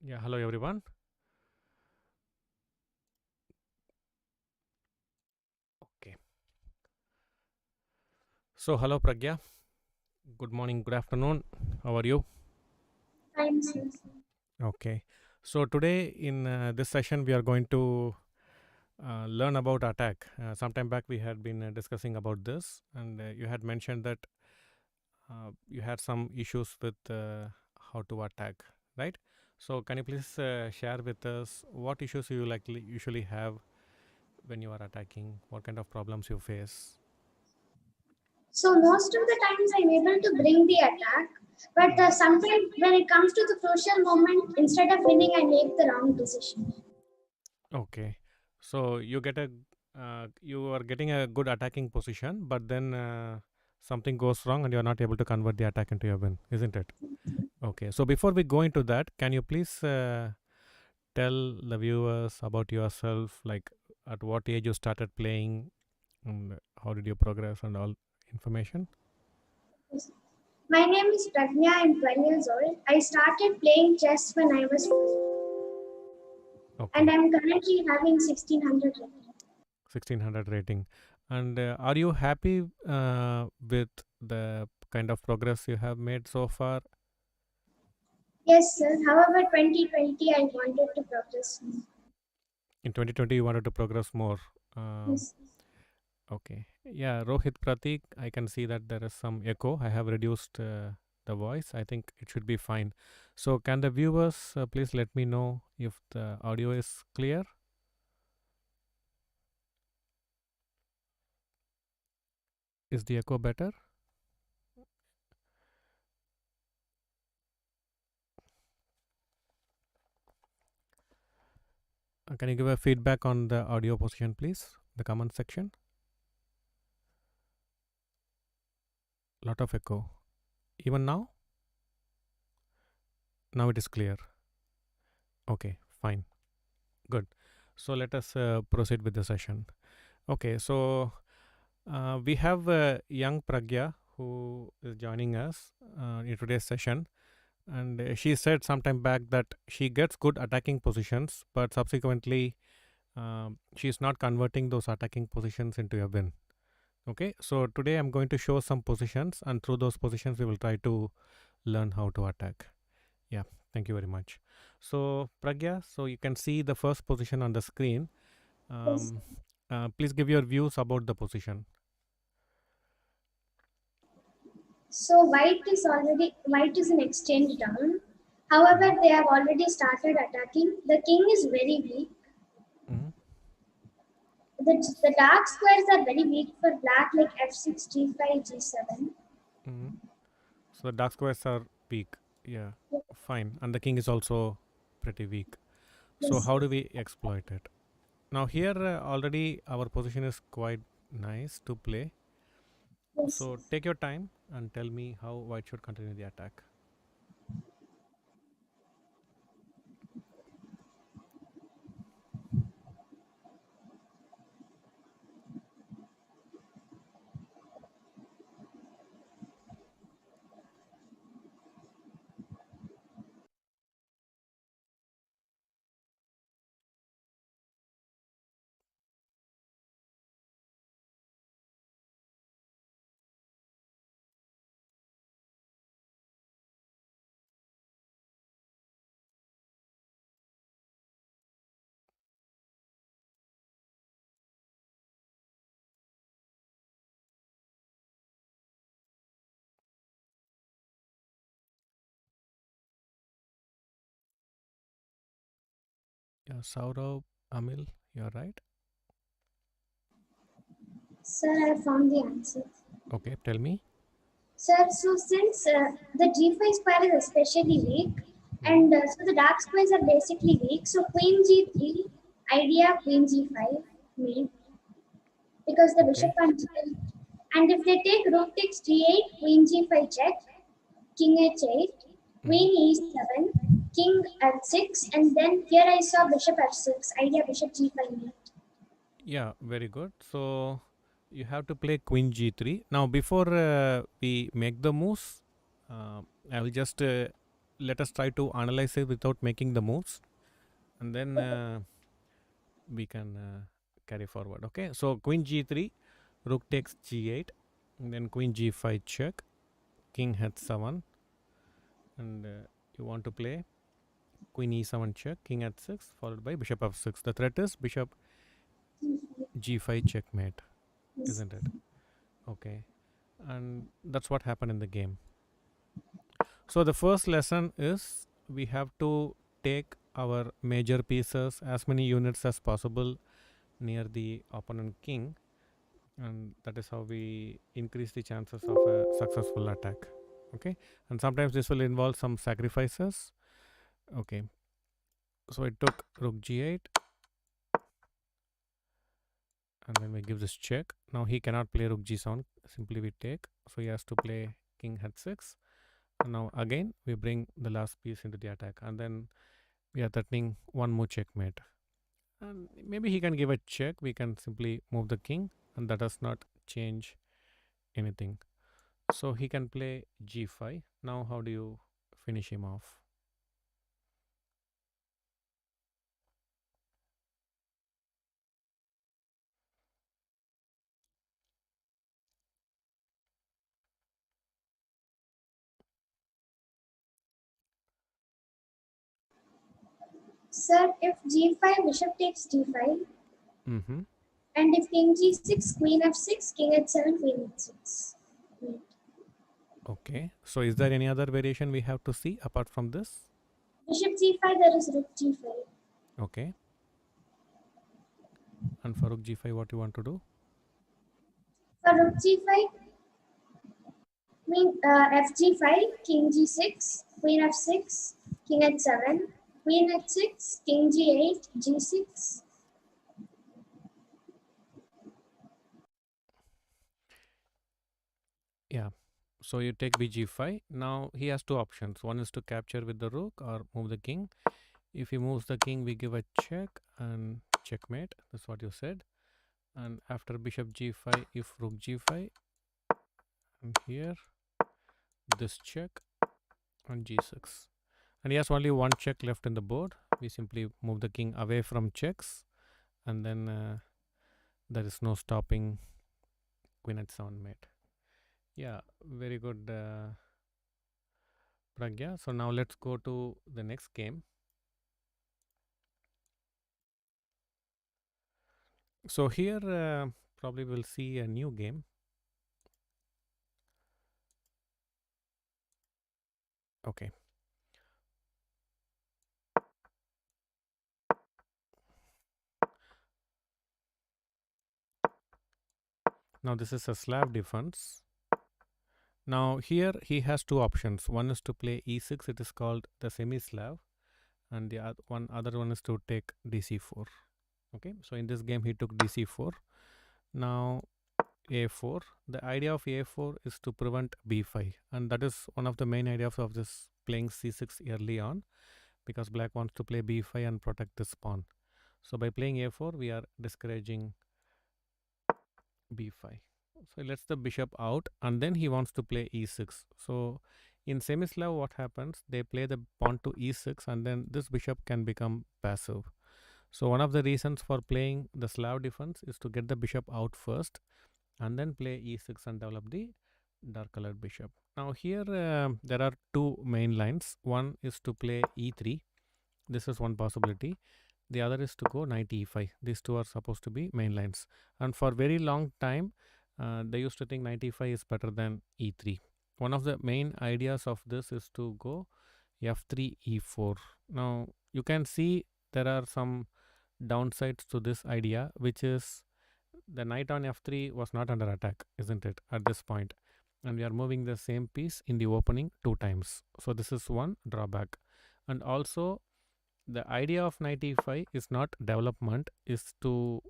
Yeah, hello everyone. Okay. So, hello Pragya. Good morning, good afternoon. How are you? I'm so Okay. So, today in this session, we are going to learn about attack. Sometime back, we had been discussing about this, and you had mentioned that you had some issues with how to attack, right? So, can you please share with us what issues you likely usually have when you are attacking? What kind of problems you face? most of the times I'm able to bring the attack, but Mhm. sometimes when it comes to the crucial moment, instead of winning, I make the wrong decision. Okay. So you are getting a good attacking position, but then something goes wrong and you are not able to convert the attack into a win, isn't it? Okay. So before we go into that, can you please tell the viewers about yourself, like at what age you started playing, and how did you progress and all information? My name is Pragnya. I'm 12 years old. I started playing chess when I was 5, and Okay. I'm currently having 1600 rating. 1600 rating. And are you happy with the kind of progress you have made so far? Yes, sir. However, 2020 I wanted to progress more. In 2020, you wanted to progress more. Um, Yes. okay. Yeah, Rohit Pratik, I can see that there is some echo. I have reduced the voice. I think it should be fine. So, can the viewers please let me know if the audio is clear? Is the echo better? Can you give a feedback on the audio position, please? The comment section. Lot of echo. Even now? Now it is clear. Okay, fine. Good. So, let us proceed with the session. Okay, so we have young Pragya who is joining us in today's session, and she said sometime back that she gets good attacking positions, but subsequently she is not converting those attacking positions into a win. Okay, so today I'm going to show some positions, and through those positions, we will try to learn how to attack. Yeah, thank you very much. So, Pragya, so you can see the first position on the screen. Yes. Um, please give your views about the position. So white is an exchange down. Mm-hmm. However, they have already started attacking. The king is very weak. Mm-hmm. The dark squares are very weak for black, like f6, g5, g7. Mm-hmm. So the dark squares are weak. Yeah, fine. And the king is also pretty weak. So Yes, how do we exploit it? Now here already our position is quite nice to play. yes. So take your time and tell me how white should continue the attack. Yeah, Saurav, Amil, you're right. Sir, I have found the answer. Okay, tell me. Sir, so since the g5 square is especially weak, Mm-hmm. and so the dark squares are basically weak, so queen g3, idea queen g5, mate, because the bishop Okay. and g8. And if they take rook takes g8, queen g5 check, king h8, Mm-hmm. queen e7, king f6, and then here I saw bishop f6, idea bishop g5 mate. Yeah, very good. So you have to play queen g3. Now before we make the moves, I will just let us try to analyze it without making the moves, and then we can carry forward. Okay, so queen g3, rook takes g8, and then queen g5 check, king h7, and you want to play queen e7 check, king h6, followed by bishop f6. The threat is bishop g5 checkmate, isn't it? Okay, and that's what happened in the game. So the first lesson is we have to take our major pieces, as many units as possible, near the opponent king, and that is how we increase the chances of a successful attack. Okay, and sometimes this will involve some sacrifices. Okay, so it took rook g8, and then we give this check. Now he cannot play rook g7, simply we take, so he has to play king h6, and now again we bring the last piece into the attack, and then we are threatening one more checkmate, and maybe he can give a check. We can simply move the king, and that does not change anything. So he can play g5. Now how do you finish him off? Sir, if g5, bishop takes d5, Mm-hmm. and if king g6, queen f6, king h7, queen h6. Wait. Okay, so is there any other variation we have to see apart from this? Bishop g5, there is rook g5. Okay, and for rook g5, what you want to do? For rook g5, fg5, king g6, queen f6, king h7, queen h6, king g8, g6. Yeah, so you take bg5. Now he has two options. One is to capture with the rook or move the king. If he moves the king, we give a check and checkmate. That's what you said. And after bishop g5, if rook g5, and here this check and g6, and he has only one check left in the board. We simply move the king away from checks, and then there is no stopping queen h7 mate. Yeah, very good, Pragya. So now let's go to the next game. So here probably we'll see a new game. Okay. Now this is a Slav defense. Now here he has two options. One is to play e6. It is called the semi-Slav, and the other one is to take dc4. Okay. So in this game he took dc4. Now a4. The idea of a4 is to prevent b5, and that is one of the main ideas of this playing c6 early on, because black wants to play b5 and protect this pawn. So by playing a4, we are discouraging b5. So he lets the bishop out, and then he wants to play e6. So in semi-Slav, what happens? They play the pawn to e6, and then this bishop can become passive. So one of the reasons for playing the Slav defense is to get the bishop out first, and then play e6 and develop the dark colored bishop. Now here there are two main lines. One is to play e3. This is one possibility. The other is to go knight e5. These two are supposed to be main lines, and for very long time they used to think knight e5 is better than e3. One of the main ideas of this is to go f3 e4. Now you can see there are some downsides to this idea, which is the knight on f3 was not under attack, isn't it, at this point? And we are moving the same piece in the opening two times. So this is one drawback. And also the idea of knight e5 is not development, is to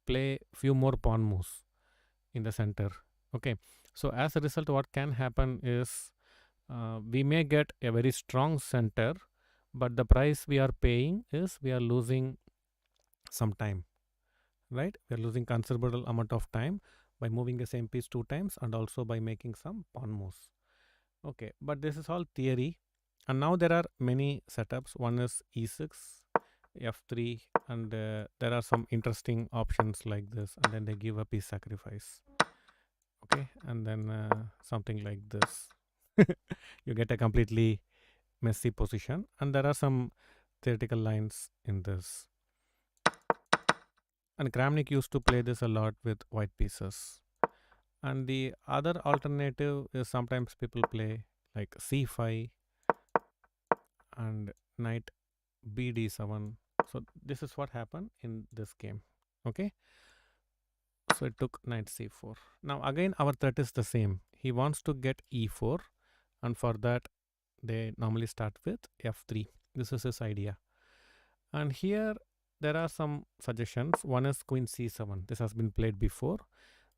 play few more pawn moves in the center. Okay, so as a result, what can happen is we may get a very strong center, but the price we are paying is we are losing some time, right? We are losing considerable amount of time by moving the same piece two times, and also by making some pawn moves. Okay, but this is all theory. And now there are many setups. One is e6, f3, and there are some interesting options like this, and then they give a piece sacrifice. Okay, and then something like this. You get a completely messy position, and there are some theoretical lines in this. And Kramnik used to play this a lot with white pieces. And the other alternative is sometimes people play like c5 and knight bd7. So this is what happened in this game. Okay, so it took knight c4. Now again our threat is the same. He wants to get e4, and for that they normally start with f3. This is his idea. And here there are some suggestions. One is queen c7. This has been played before.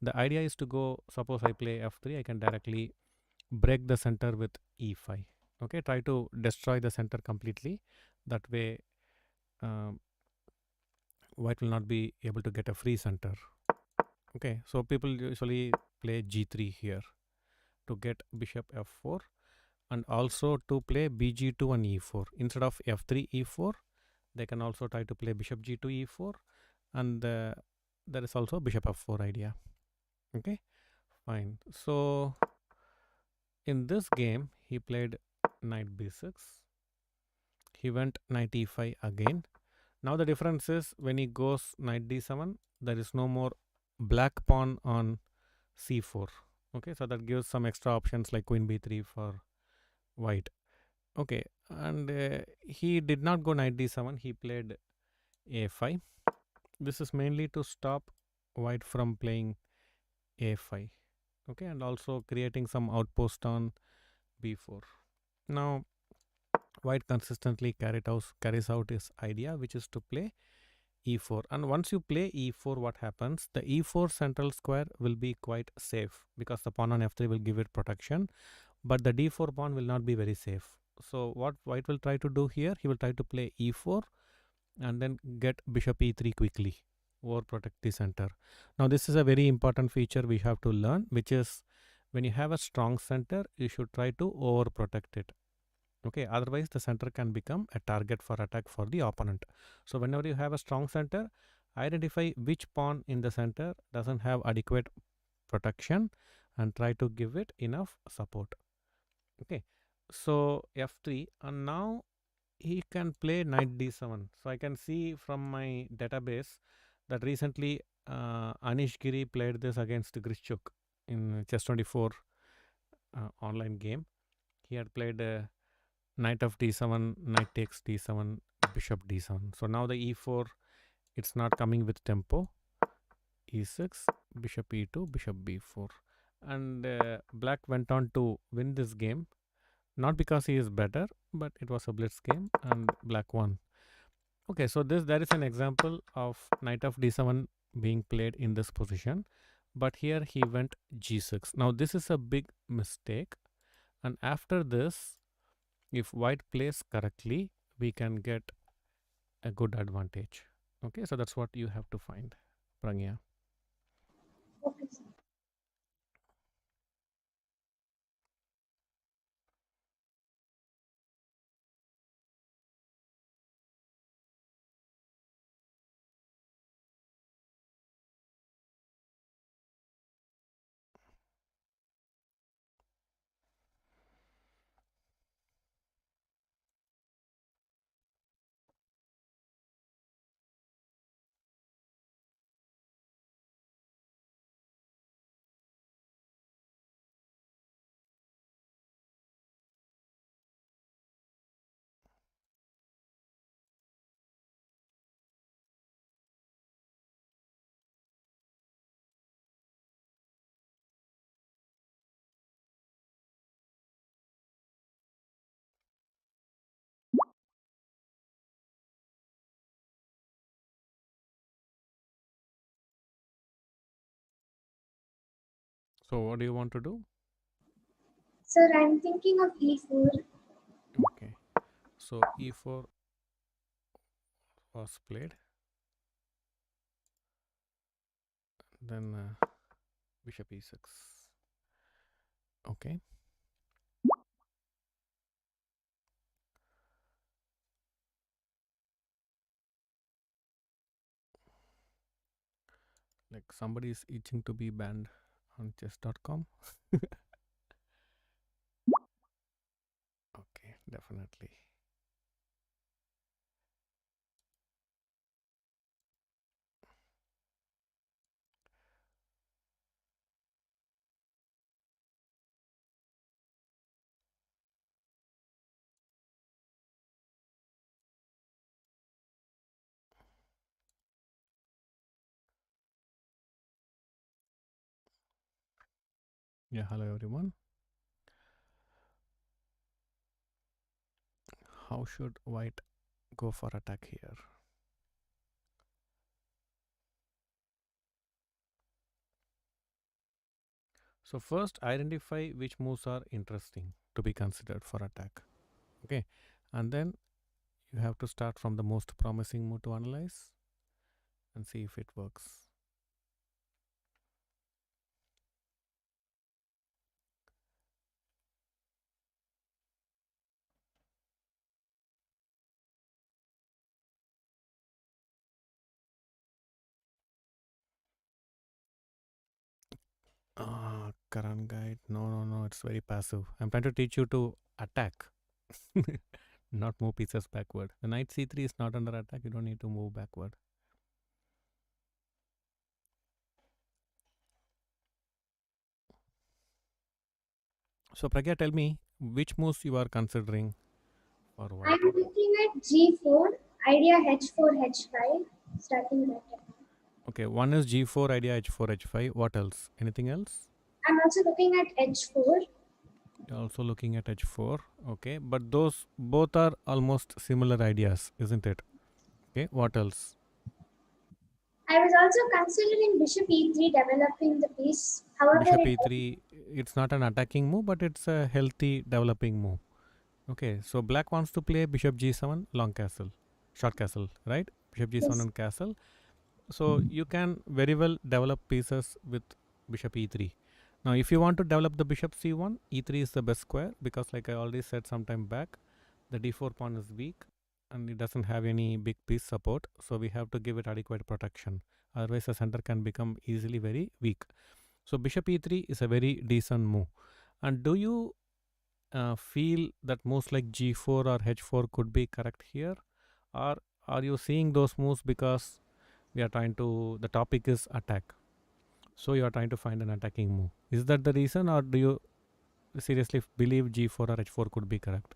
The idea is to go, suppose I play f3, I can directly break the center with e5. Okay, try to destroy the center completely. That way um, white will not be able to get a free center. Okay, so people usually play g3 here to get bishop f4, and also to play bg2 and e4 instead of f3 e4. They can also try to play bishop g2 e4, and there is also bishop f4 idea. Okay, fine. So in this game he played knight b6. He went knight e5 again. Now the difference is when he goes knight d7, there is no more black pawn on c4. Okay, so that gives some extra options like queen b3 for white. Okay, and he did not go knight d7. He played a5. This is mainly to stop white from playing a5. Okay, and also creating some outpost on b4. Now white consistently carries out his idea, which is to play e4. And once you play e4, what happens? The e4 central square will be quite safe because the pawn on f3 will give it protection, but the d4 pawn will not be very safe. So what white will try to do here? He will try to play e4 and then get bishop e3 quickly, or protect the center. Now this is a very important feature we have to learn, which is when you have a strong center, you should try to overprotect it. Okay, otherwise the center can become a target for attack for the opponent. So whenever you have a strong center, identify which pawn in the center doesn't have adequate protection and try to give it enough support. Okay, so f3, and now he can play knight d7. So I can see from my database that recently Anish Giri played this against Grischuk in Chess24 online game. He had played knight of d7, knight takes d7, bishop d7. So now the e4, it's not coming with tempo. e6, bishop e2, bishop b4. And black went on to win this game, not because he is better, but it was a blitz game and black won. Okay, so there is an example of knight of d7 being played in this position, but here he went g6. Now this is a big mistake, and after this, if white plays correctly, we can get a good advantage. Okay, so that's what you have to find, Pragya. Okay, sir. So what do you want to do? Sir, I'm thinking of E4. Okay, so e4 was played, then bishop e6. Okay, Like somebody is itching to be banned on chess.com. Okay, definitely. Yeah, hello everyone. How should white go for attack here? So first identify which moves are interesting to be considered for attack. Okay, and then you have to start from the most promising move to analyze and see if it works. Current guide. No, it's very passive. I'm trying to teach you to attack, not move pieces backward. The knight c3 is not under attack. You don't need to move backward. So Pragya, tell me which moves you are considering for white. I'm looking at G4, idea H4, H5, starting that. Okay, one is g4 idea h4 h5. What else? Anything else? I'm also looking at H4. You're also looking at h4. Okay, but those both are almost similar ideas, isn't it? Okay, what else? I was also considering Bishop E3 developing the piece. However, Bishop it e3, it's not an attacking move, but it's a healthy developing move. Okay, so black wants to play bishop g7, long castle, short castle, right? Bishop g7 is and castle. So you can very well develop pieces with bishop e3. Now, if you want to develop the bishop c1, e3 is the best square because, like I already said some time back, the d4 pawn is weak and it doesn't have any big piece support. So we have to give it adequate protection. Otherwise, the center can become easily very weak. So bishop e3 is a very decent move. And do you feel that moves like g4 or h4 could be correct here, or are you seeing those moves because we are trying to, the topic is attack, so you are trying to find an attacking move? Is that the reason, or do you seriously believe g4 or h4 could be correct?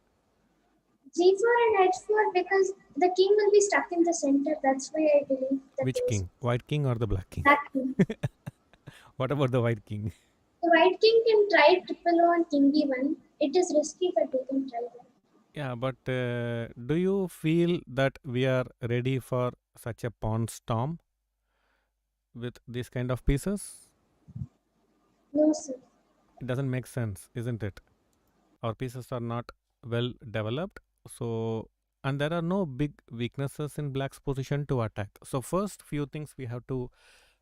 G4 and H4 because the king will be stuck in the center. That's why I believe that Which those king? White king or the black king? black king. What about the white king? The white king can try triple O on king B1. It is risky, but they can try that. Yeah, but do you feel that we are ready for such a pawn storm with these kind of pieces? No, sir. It doesn't make sense, isn't it? Our pieces are not well developed, so, and there are no big weaknesses in black's position to attack. So first few things we have to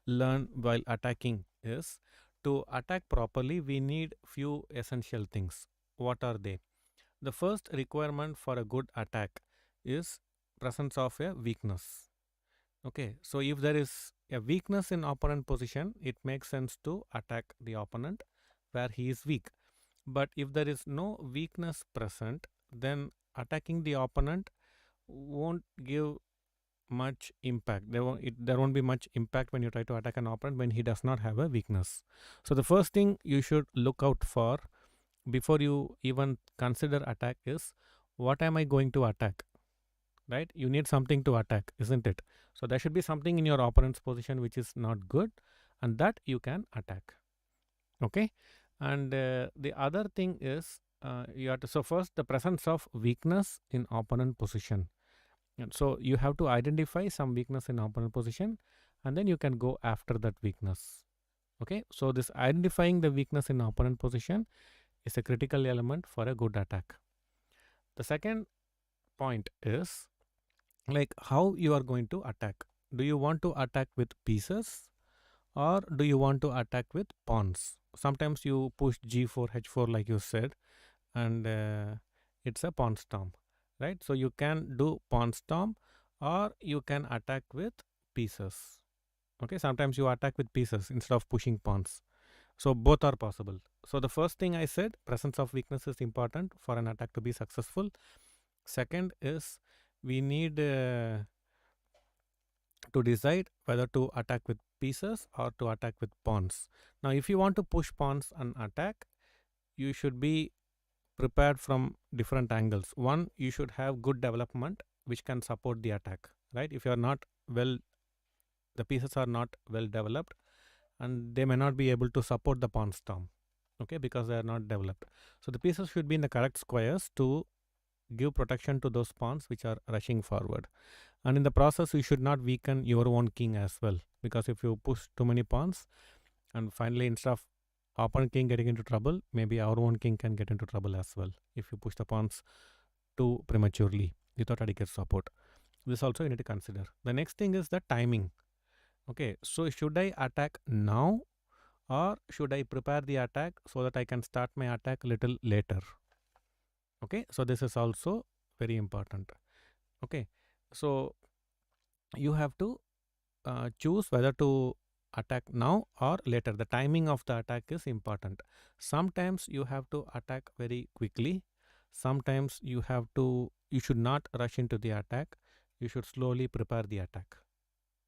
learn while attacking is, to attack properly we need few essential things. What are they? The first requirement for a good attack is presence of a weakness. Okay, so if there is a weakness in opponent position, it makes sense to attack the opponent where he is weak. But if there is no weakness present, then attacking the opponent won't give much impact. There won't be much impact when you try to attack an opponent when he does not have a weakness. So the first thing you should look out for before you even consider attack is, what am I going to attack? Right? You need something to attack, isn't it? So there should be something in your opponent's position which is not good, and that you can attack. Okay, and the other thing is, you have to, so first the presence of weakness in opponent position. And so you have to identify some weakness in opponent position, and then you can go after that weakness. Okay, so this identifying the weakness in opponent position is a critical element for a good attack. The second point is, like, how you are going to attack. Do you want to attack with pieces, or do you want to attack with pawns? Sometimes you push g4 h4 like you said, and it's a pawn storm, right? So you can do pawn storm, or you can attack with pieces. Okay, sometimes you attack with pieces instead of pushing pawns. So both are possible. So the first thing I said, presence of weakness is important for an attack to be successful. Second is we need to decide whether to attack with pieces or to attack with pawns. Now, if you want to push pawns and attack, you should be prepared from different angles. One, you should have good development which can support the attack, right? If you are not well, the pieces are not well developed, and they may not be able to support the pawn storm, okay, because they are not developed. So the pieces should be in the correct squares to give protection to those pawns which are rushing forward. And in the process, you should not weaken your own king as well, because if you push too many pawns and finally instead of opponent king getting into trouble, maybe our own king can get into trouble as well if you push the pawns too prematurely without adequate support. This also you need to consider. The next thing is the timing. Okay, so should I attack now or should I prepare the attack so that I can start my attack little later? Okay, so this is also very important. Okay, so you have to choose whether to attack now or later. The timing of the attack is important. Sometimes you have to attack very quickly. Sometimes you should not rush into the attack. You should slowly prepare the attack.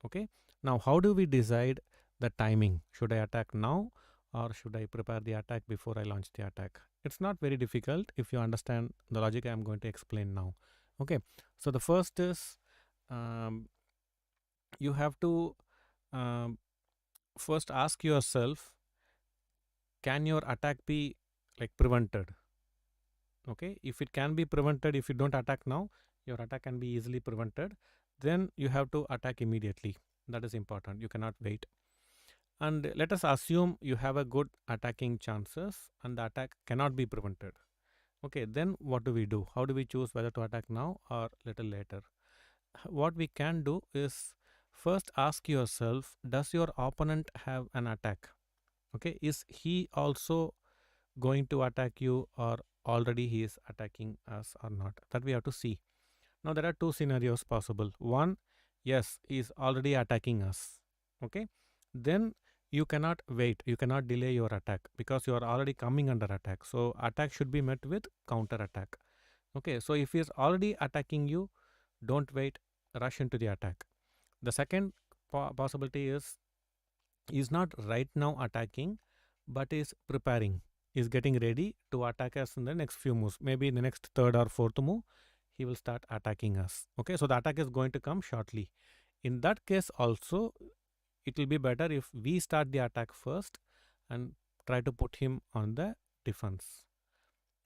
Okay, now how do we decide the timing? Should I attack now or should I prepare the attack before I launch the attack? It's not very difficult if you understand the logic I am going to explain now. Okay, so the first is um, you have to um, first ask yourself, can your attack be like prevented? Okay, if it can be prevented, if you don't attack now, your attack can be easily prevented, then you have to attack immediately. That is important. You cannot wait. And let us assume you have a good attacking chances and the attack cannot be prevented. Okay, then what do we do? How do we choose whether to attack now or little later? What we can do is first ask yourself, does your opponent have an attack? Okay, is he also going to attack you or already he is attacking us or not? That we have to see. Now there are two scenarios possible. One, yes, he is already attacking us. Okay, then you cannot wait, you cannot delay your attack because you are already coming under attack. So attack should be met with counter attack. Okay, so if he is already attacking you, don't wait, rush into the attack. The second possibility is he's not right now attacking, but is preparing, is getting ready to attack us in the next few moves. Maybe in the next third or fourth move, he will start attacking us. Okay, so the attack is going to come shortly. In that case also, it will be better if we start the attack first and try to put him on the defense.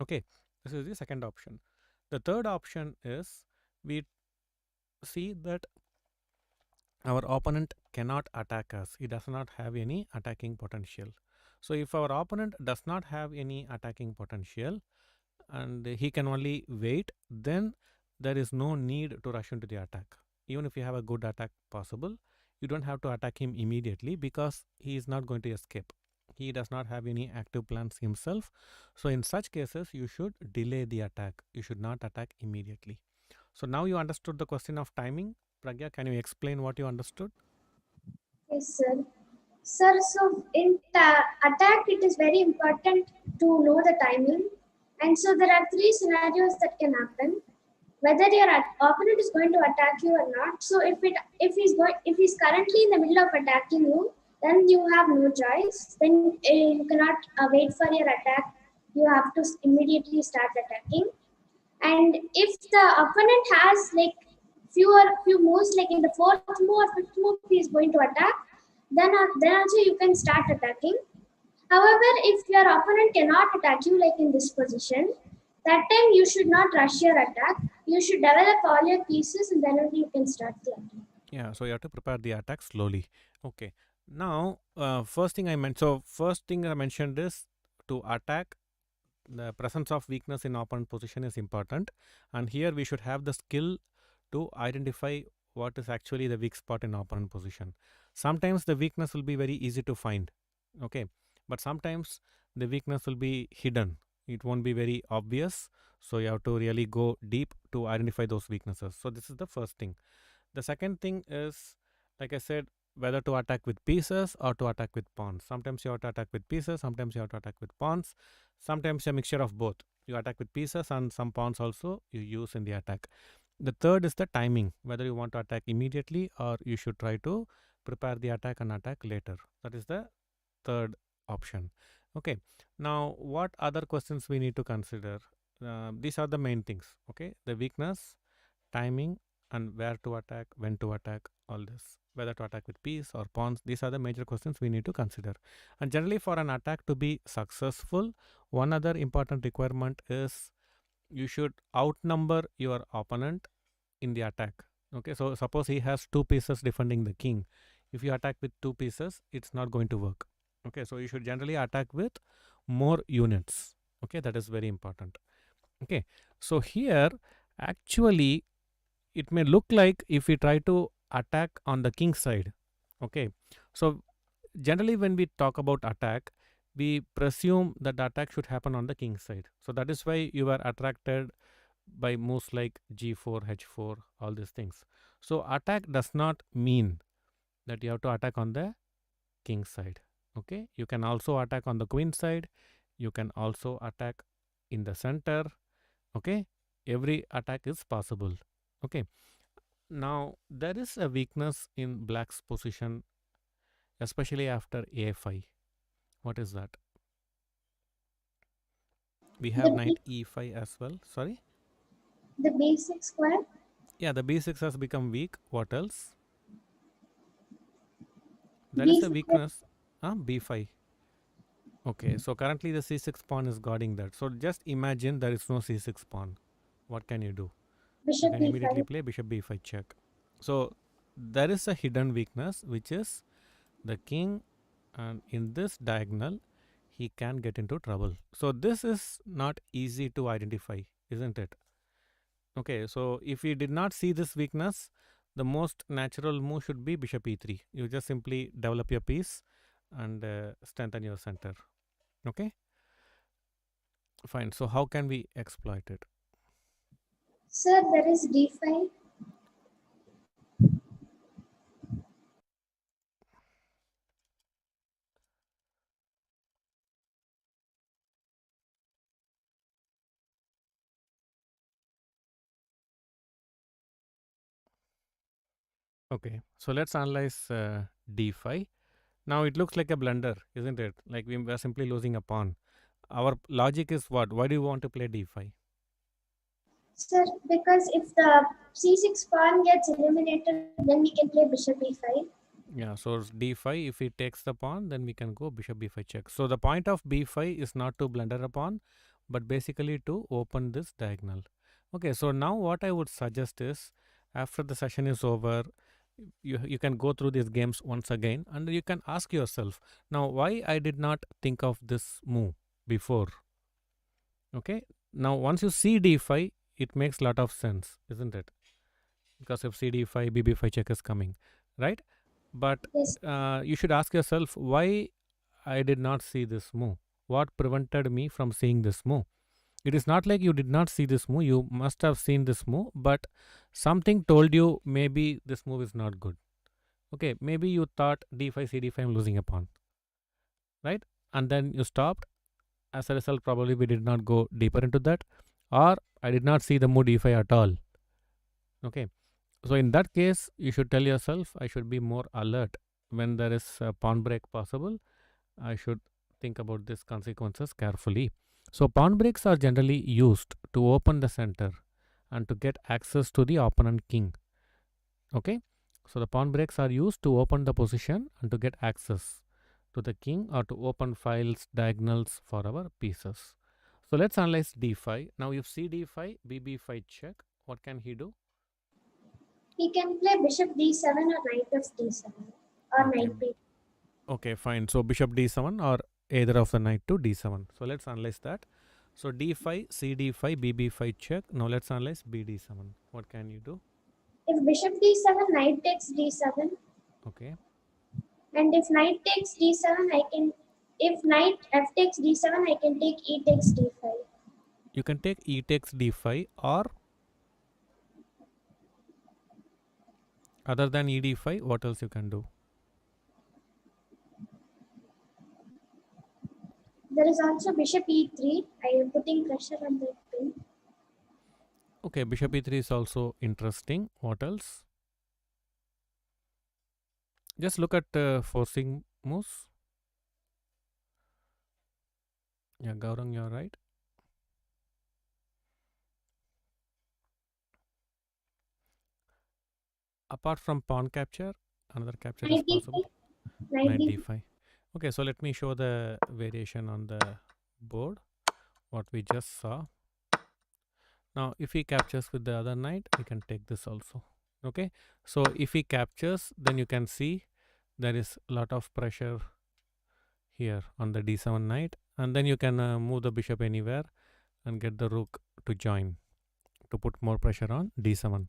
Okay, this is the second option. The third option is we see that our opponent cannot attack us. He does not have any attacking potential. So if our opponent does not have any attacking potential and he can only wait, then there is no need to rush into the attack. Even if you have a good attack possible, you don't have to attack him immediately because he is not going to escape. He does not have any active plans himself. So in such cases, you should delay the attack. You should not attack immediately. So now you understood the question of timing. Pragya, can you explain what you understood? Yes, sir. Sir, so in attack, it is very important to know the timing. And so there are three scenarios that can happen. Whether your opponent is going to attack you or not. So if he's currently in the middle of attacking you, then you have no choice. Then you cannot wait for your attack. You have to immediately start attacking. And if the opponent has like few moves, like in the fourth move or fifth move, he is going to attack, then also you can start attacking. However, if your opponent cannot attack you like in this position, that time you should not rush your attack. You should develop all your pieces and then only you can start the attack. Yeah, so you have to prepare the attack slowly. Okay. Now, first thing I mentioned is to attack. The presence of weakness in opponent position is important, and here we should have the skill to identify what is actually the weak spot in opponent position. Sometimes the weakness will be very easy to find, okay, but sometimes the weakness will be hidden. It won't be very obvious, so you have to really go deep to identify those weaknesses. So this is the first thing. The second thing is, like I said, whether to attack with pieces or to attack with pawns. Sometimes you have to attack with pieces, sometimes you have to attack with pawns, sometimes a mixture of both. You attack with pieces and some pawns also you use in the attack. The third is the timing, whether you want to attack immediately or you should try to prepare the attack and attack later. That is the third option. Okay, now what other questions we need to consider? These are the main things. Okay, the weakness, timing, and where to attack, when to attack, all this. Whether to attack with piece or pawns, these are the major questions we need to consider. And generally, for an attack to be successful, one other important requirement is you should outnumber your opponent in the attack. Okay, so suppose he has two pieces defending the king. If you attack with two pieces, it's not going to work. Okay, so you should generally attack with more units. Okay, that is very important. Okay, so here actually it may look like if we try to attack on the king side. Okay, so generally when we talk about attack, we presume that the attack should happen on the king side. So that is why you are attracted by moves like g4, h4, all these things. So attack does not mean that you have to attack on the king side. Okay, you can also attack on the queen side, you can also attack in the center. Okay, every attack is possible. Okay, now there is a weakness in black's position, especially after a5. What is that? We have The knight e5 as well. Sorry. The b6 square. Yeah, the b6 has become weak. What else? There is a b5. weakness. b5. Okay, so currently the c6 pawn is guarding that. So just imagine there is no c6 pawn. What can you do? Bishop You can immediately b5. play bishop b5 check. So there is a hidden weakness, which is the king, and in this diagonal he can get into trouble. So this is not easy to identify, isn't it? Okay, so if we did not see this weakness, the most natural move should be bishop e3. You just simply develop your piece and strengthen your center. Okay, fine. So how can we exploit it? Sir, there is d5. Okay, so let's analyze d5. Now it looks like a blunder, isn't it? Like we are simply losing a pawn. Our logic is what? Why do you want to play d5? Sir, because if the c6 pawn gets eliminated, then we can play bishop e5. Yeah, so d5, if he takes the pawn, then we can go bishop b5 check. So the point of b5 is not to blunder a pawn, but basically to open this diagonal. Okay, so now what I would suggest is, after the session is over, you can go through these games once again and you can ask yourself, now why I did not think of this move before. Okay, now once you see d5, it makes a lot of sense, isn't it? Because if cd5, bb5 check is coming, right? But Yes. you should ask yourself why I did not see this move. What prevented me from seeing this move? It is not like you did not see this move. You must have seen this move, but something told you maybe this move is not good. Okay, maybe you thought d5, cd5, I'm losing a pawn, right? And then you stopped. As a result, probably we did not go deeper into that, or I did not see the move d5 at all. Okay, so in that case, you should tell yourself, I should be more alert when there is a pawn break possible. I should think about these consequences carefully. So pawn breaks are generally used to open the center and to get access to the opponent king. Okay, so the pawn breaks are used to open the position and to get access to the king or to open files, diagonals for our pieces. So let's analyze d5. Now if cd5, bb5 check, what can he do? He can play bishop d7 or knight of d7 or Okay. knight b. Okay, fine. So bishop d7 or either of the knight to d7. So let's analyze that. So d5, cd5, bb5 check. Now let's analyze bd7. What can you do? If bishop d7, knight takes d7. Okay. And if knight takes d7, I can. If knight f takes d7, I can take e takes d5. You can take e takes d5, or other than e d5, what else you can do? there is also bishop e3. I am putting pressure on the pin. Okay, bishop e3 is also interesting. What else? Just look at forcing moves. Yeah, Gaurang, you're right. Apart from pawn capture, another capture is Knight possible. d5. Knight Knight d5. d5. Okay, so let me show the variation on the board, what we just saw. Now, if he captures with the other knight, we can take this also. Okay, so if he captures, then you can see there is a lot of pressure here on the d7 knight, and then you can move the bishop anywhere and get the rook to join to put more pressure on d7.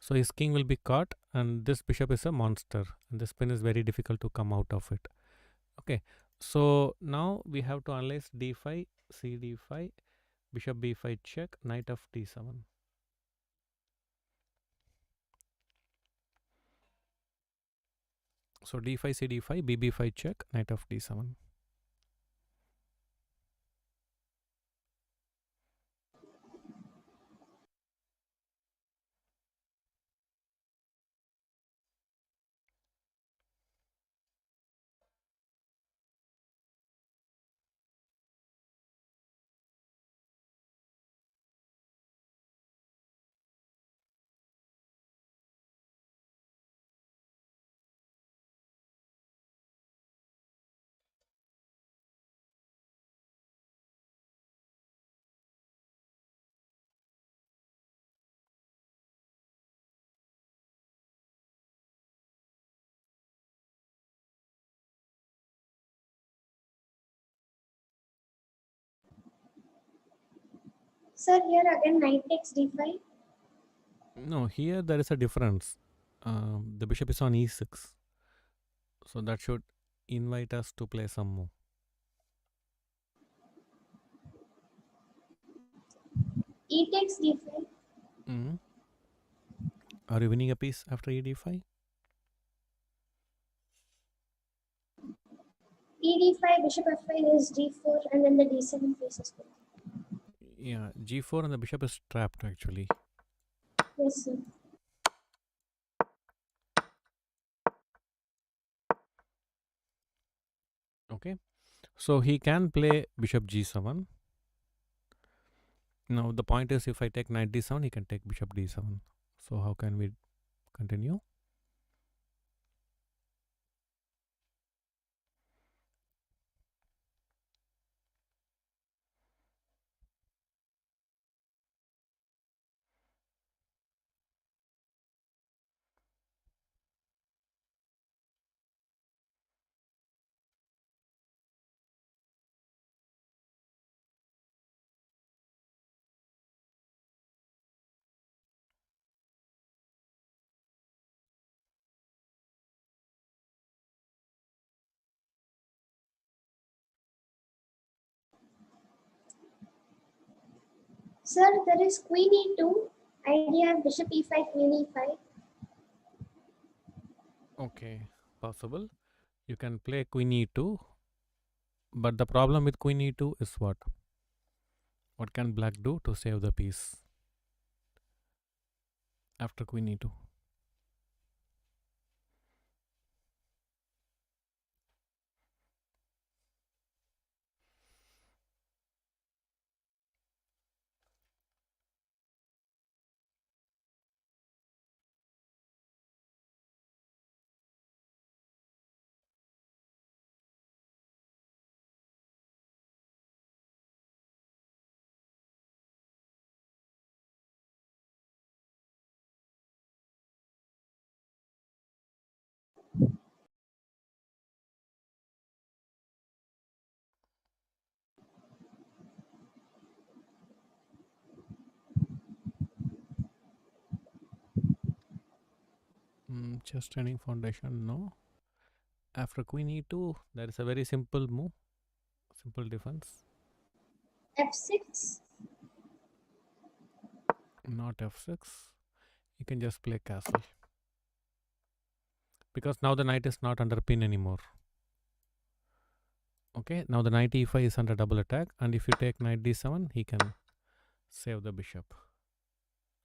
So his king will be caught, and this bishop is a monster, and this pin is very difficult to come out of it. Okay, so now we have to analyze d5, cd5, bishop b5 check, knight of d7. So d5, cd5, bb5 check, knight of d7. Sir, here again knight takes d5. No, here there is a difference. The bishop is on e6, so that should invite us to play some move. E takes d5. Mm. Are you winning a piece after e d5? E d5, bishop f5 is d4, and then the d7 faces good. Yeah, g4 and the bishop is trapped actually. Yes, sir. Okay, so he can play bishop g7. Now the point is, if I take knight d7, he can take bishop d7. So how can we continue? Sir, there is queen e2. Idea of bishop e5, queen e5. Okay, possible. You can play queen e2, but the problem with queen e2 is what? What can black do to save the piece after queen e2? Just training foundation, no. After queen e2, there is a very simple move, simple defense. f6. Not f6. You can just play castle, because now the knight is not under pin anymore. Okay, now the knight e5 is under double attack, and if you take knight d7, he can save the bishop.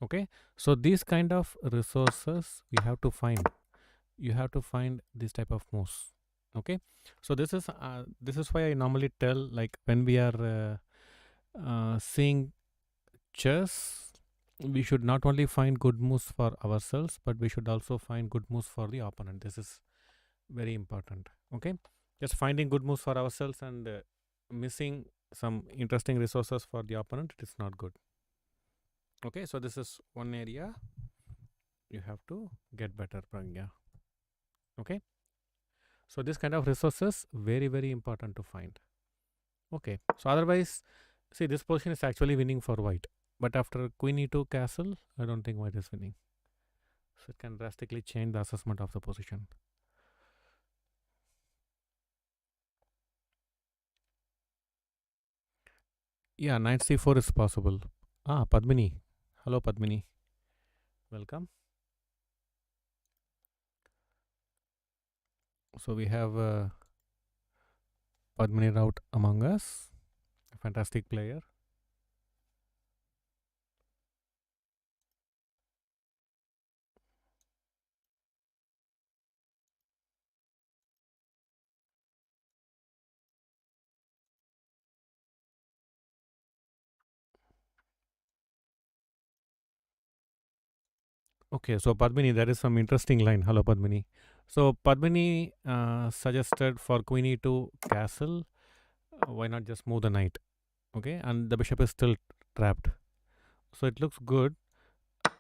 Okay, so these kind of resources we have to find. You have to find this type of moves. Okay, so this is why I normally tell, like, when we are seeing chess, we should not only find good moves for ourselves, but we should also find good moves for the opponent. This is very important. Okay, just finding good moves for ourselves and missing some interesting resources for the opponent, it is not good. Okay, so this is one area you have to get better, Pragya. Okay, so this kind of resources very, very important to find. Okay, so otherwise, see, this position is actually winning for white, but after queen e2 castle, I don't think white is winning. So it can drastically change the assessment of the position. Yeah, knight c4 is possible. Padmini. Hello, Padmini. Welcome. So we have Padmini Raut among us, a fantastic player. Okay, so Padmini, there is some interesting line. Hello, Padmini. So Padmini suggested for queen e2 castle, why not just move the knight? Okay, and the bishop is still trapped. So it looks good.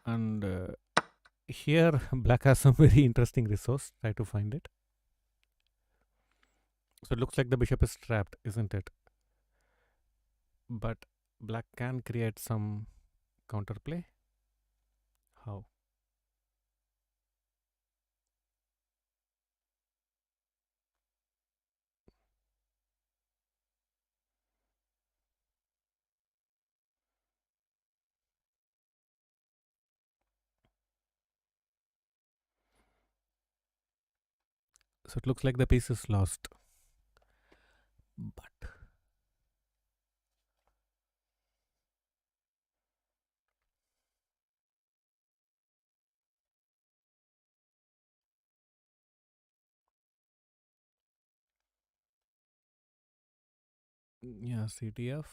And here, black has some very interesting resource. Try to find it. So it looks like the bishop is trapped, isn't it? But black can create some counterplay. How? So it looks like the piece is lost. But yeah, CTF.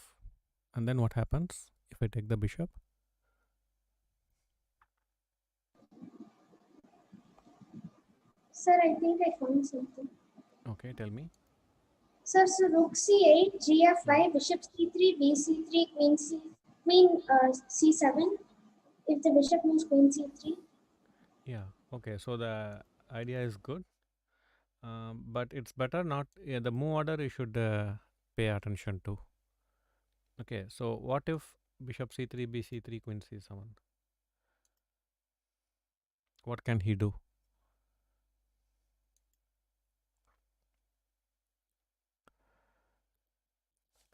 And then what happens if I take the bishop? Sir, I think I found something. Okay, tell me. Sir, so rook c8, gf5, bishop c3, bc3, queen c7. If the bishop moves queen c3. Yeah, okay, so the idea is good. But it's better not, the move order you should pay attention to. Okay, so what if bishop c3, bc3, queen c7? What can he do?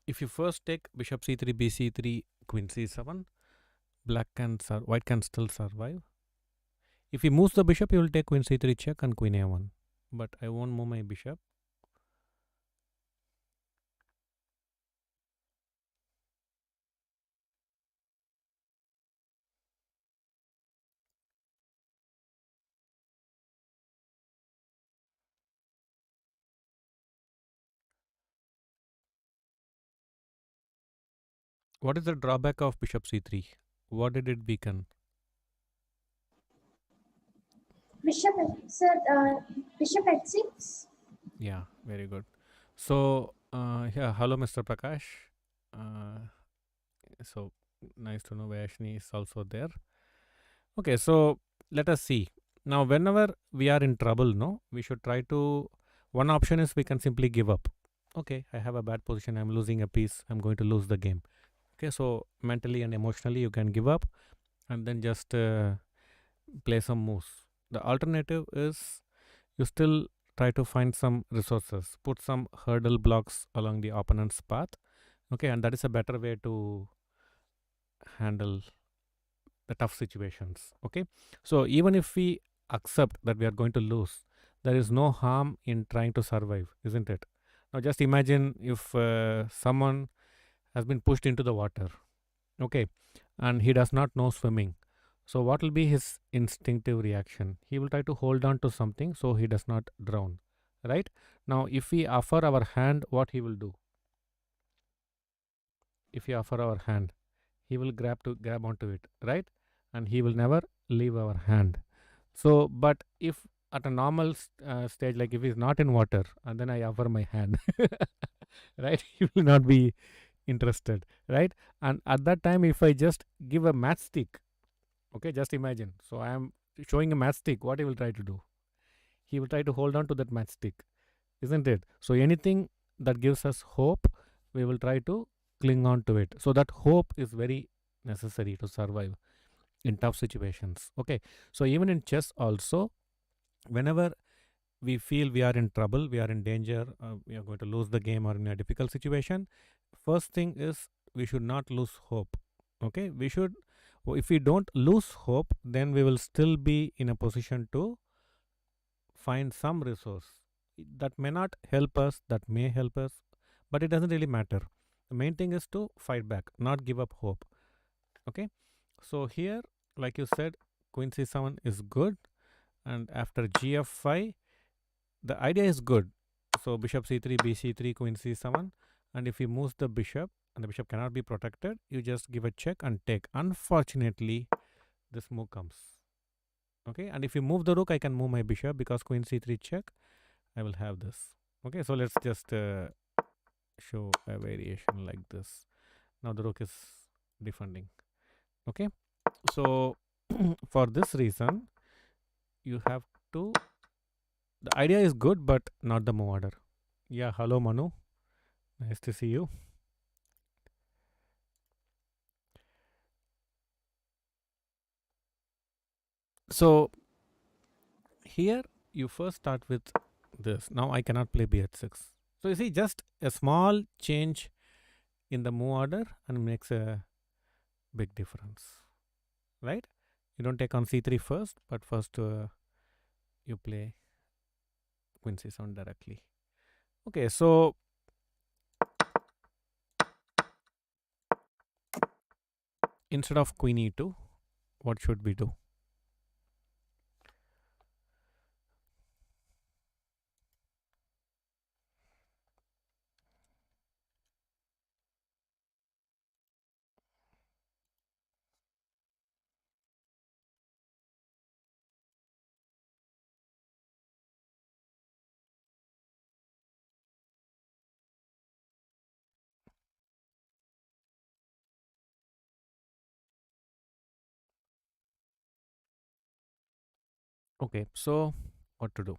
If you first take bishop c3, bc3, queen c7, white can still survive. If he moves the bishop, he will take queen c3 check and queen a1. But I won't move my bishop. What is the drawback of bishop c3? What did it weaken? Bishop, sir, bishop h6. Yeah, very good. So, yeah, hello, Mr. Prakash. So nice to know Vaishni is also there. Okay, so let us see. Now, whenever we are in trouble, no, we should try to. One option is we can simply give up. Okay, I have a bad position. I'm losing a piece. I'm going to lose the game. Okay, so mentally and emotionally, you can give up and then just play some moves. The alternative is you still try to find some resources, put some hurdle blocks along the opponent's path. Okay, and that is a better way to handle the tough situations. Okay, so even if we accept that we are going to lose, there is no harm in trying to survive, isn't it? Now just imagine if someone has been pushed into the water, okay, and he does not know swimming. So what will be his instinctive reaction? He will try to hold on to something so he does not drown, right? Now if we offer our hand, what he will do? If we offer our hand, he will grab onto it, right? And he will never leave our hand. So but if at a normal stage, like if he's not in water and then I offer my hand, right, he will not be interested, right? And at that time, if I just give a matchstick, okay, just imagine, so I am showing a matchstick, what he will try to do? He will try to hold on to that matchstick, isn't it? So anything that gives us hope, we will try to cling on to it. So that hope is very necessary to survive in tough situations. Okay, so even in chess also, whenever we feel we are in trouble, we are in danger, we are going to lose the game or in a difficult situation, first thing is we should not lose hope. Okay, we should, if we don't lose hope, then we will still be in a position to find some resource that may not help us, that may help us, but it doesn't really matter. The main thing is to fight back, not give up hope. Okay, so here, like you said, queen c7 is good, and after gf5, the idea is good. So bishop c3, bc3, queen c7, and if he moves the bishop and the bishop cannot be protected, you just give a check and take. Unfortunately, this move comes. Okay, and if you move the rook, I can move my bishop because queen c3 check, I will have this. Okay, so let's just show a variation like this. Now the rook is defending. Okay, so for this reason, you have to, the idea is good, but not the move order. Yeah, hello Manu, nice to see you. So here you first start with this. Now I cannot play b6. So you see, just a small change in the move order and makes a big difference, right? You don't take on c3 first, but first you play queen c7 directly. Okay, so instead of queen e2, what should we do? Okay, so what to do?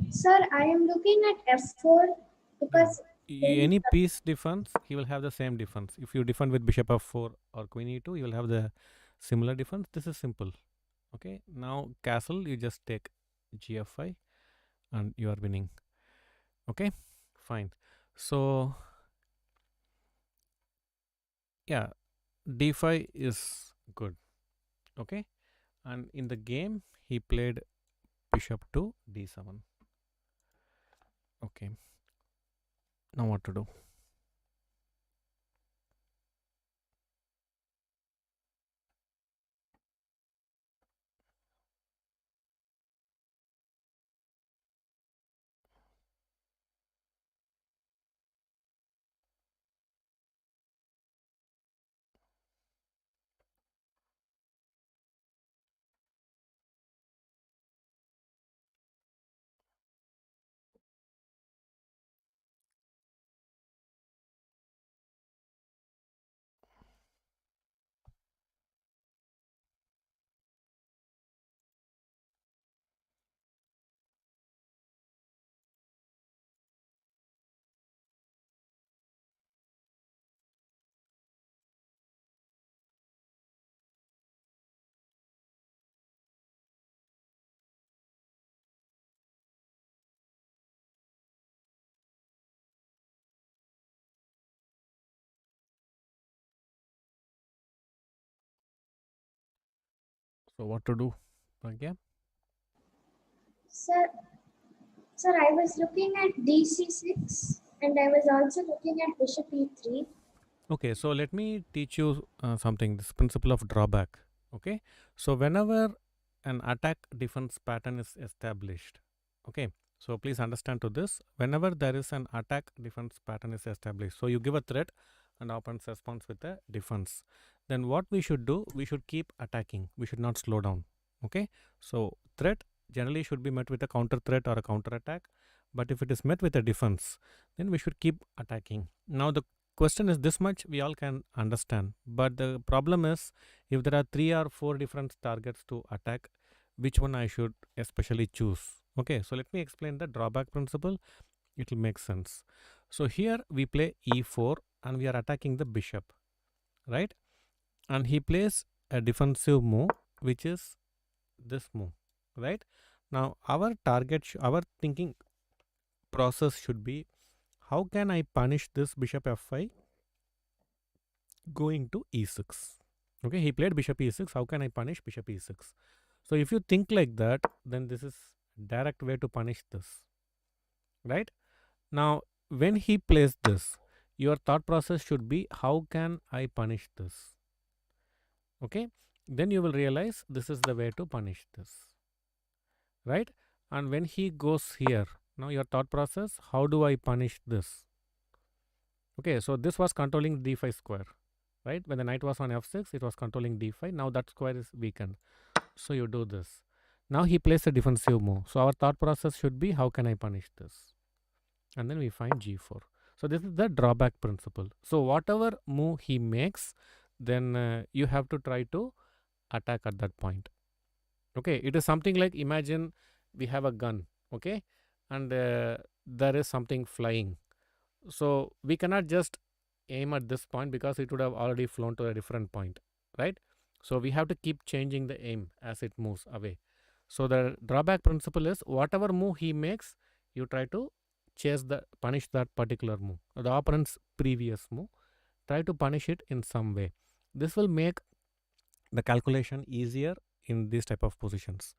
Sir, I am looking at f4 Yeah. because Any piece defense, he will have the same defense. If you defend with bishop f4 or queen e2, you will have the similar defense. This is simple. Okay, now castle, you just take gf5 and you are winning. Okay, fine. So yeah, d5 is good. Okay, and in the game he played bishop to d7. Okay, now what to do? So what to do? Okay. Sir, sir, I was looking at DC6 and I was also looking at Bishop E3. Okay, so let me teach you something, this principle of drawback. Okay, so whenever an attack defense pattern is established, okay, so please understand to this, whenever there is an attack defense pattern is established, so you give a threat and opponent responds with a defense, then what we should do, we should keep attacking, we should not slow down. Okay, so threat generally should be met with a counter threat or a counter attack, but if it is met with a defense, then we should keep attacking. Now the question is, this much we all can understand, but the problem is, if there are 3 or 4 different targets to attack, which one I should especially choose? Okay, so let me explain the drawback principle, it will make sense. So here we play e4 and we are attacking the bishop, right? And he plays a defensive move, which is this move, right? Now our target our thinking process should be, how can I punish this bishop f5 going to e6? Okay, he played bishop e6, how can I punish bishop e6? So if you think like that, then this is direct way to punish this, right? Now when he plays this, your thought process should be, how can I punish this? Okay, then you will realize this is the way to punish this, right? And when he goes here, now your thought process, how do I punish this? Okay, so this was controlling d5 square, right? When the knight was on f6, it was controlling d5. Now that square is weakened. So you do this. Now he plays a defensive move. So our thought process should be, how can I punish this? And then we find g4. So this is the drawback principle. So whatever move he makes, then you have to try to attack at that point. Okay, it is something like, imagine we have a gun, okay, and there is something flying. So we cannot just aim at this point because it would have already flown to a different point, right? So we have to keep changing the aim as it moves away. So the drawback principle is, whatever move he makes, you try to punish that particular move, the opponent's previous move, try to punish it in some way. This will make the calculation easier in these type of positions.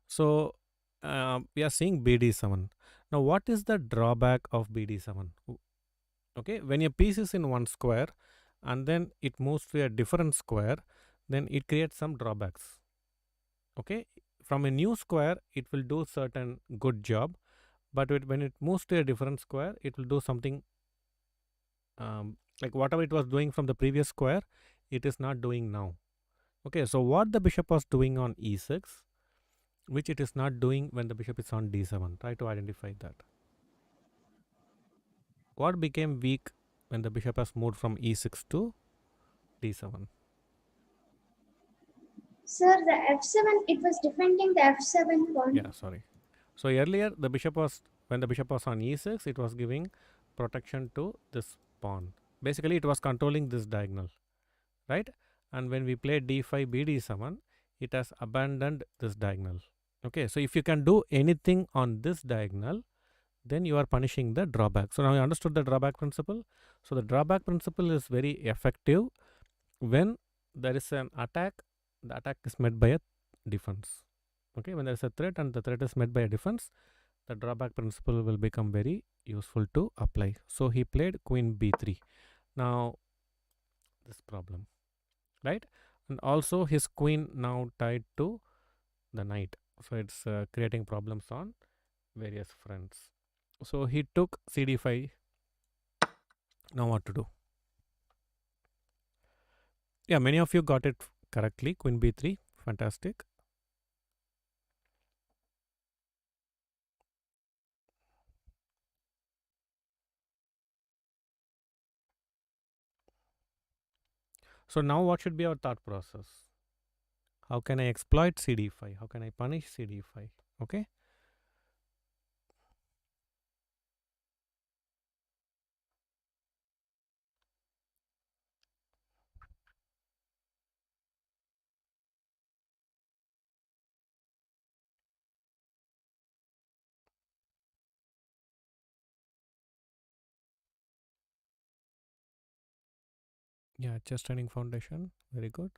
So we are seeing bd7. Now what is the drawback of bd7? Okay, when a piece is in one square and then it moves to a different square, then it creates some drawbacks. Okay, from a new square it will do certain good job, but when it moves to a different square, it will do something like whatever it was doing from the previous square, it is not doing now. Okay, so what the bishop was doing on e6, which it is not doing when the bishop is on d7, try to identify that. What became weak when the bishop has moved from e6 to d7? Sir, the F7, it was defending the F7 pawn. Yeah, sorry. So earlier the bishop was, when the bishop was on e6, it was giving protection to this pawn. Basically it was controlling this diagonal, right? And when we play d5 bd7, it has abandoned this diagonal. Okay, so if you can do anything on this diagonal, then you are punishing the drawback. So now you understood the drawback principle. So the drawback principle is very effective when there is an attack, the attack is met by a defense. Okay, when there is a threat and the threat is met by a defense, the drawback principle will become very useful to apply. So he played queen b3. Now this problem, right? And also his queen now tied to the knight, so it's creating problems on various fronts. So he took cd5. Now what to do? Yeah, many of you got it correctly. Queen b3, fantastic. So now what should be our thought process? How can I exploit cd5? How can I punish cd5? Okay. Yeah, just training foundation. Very good.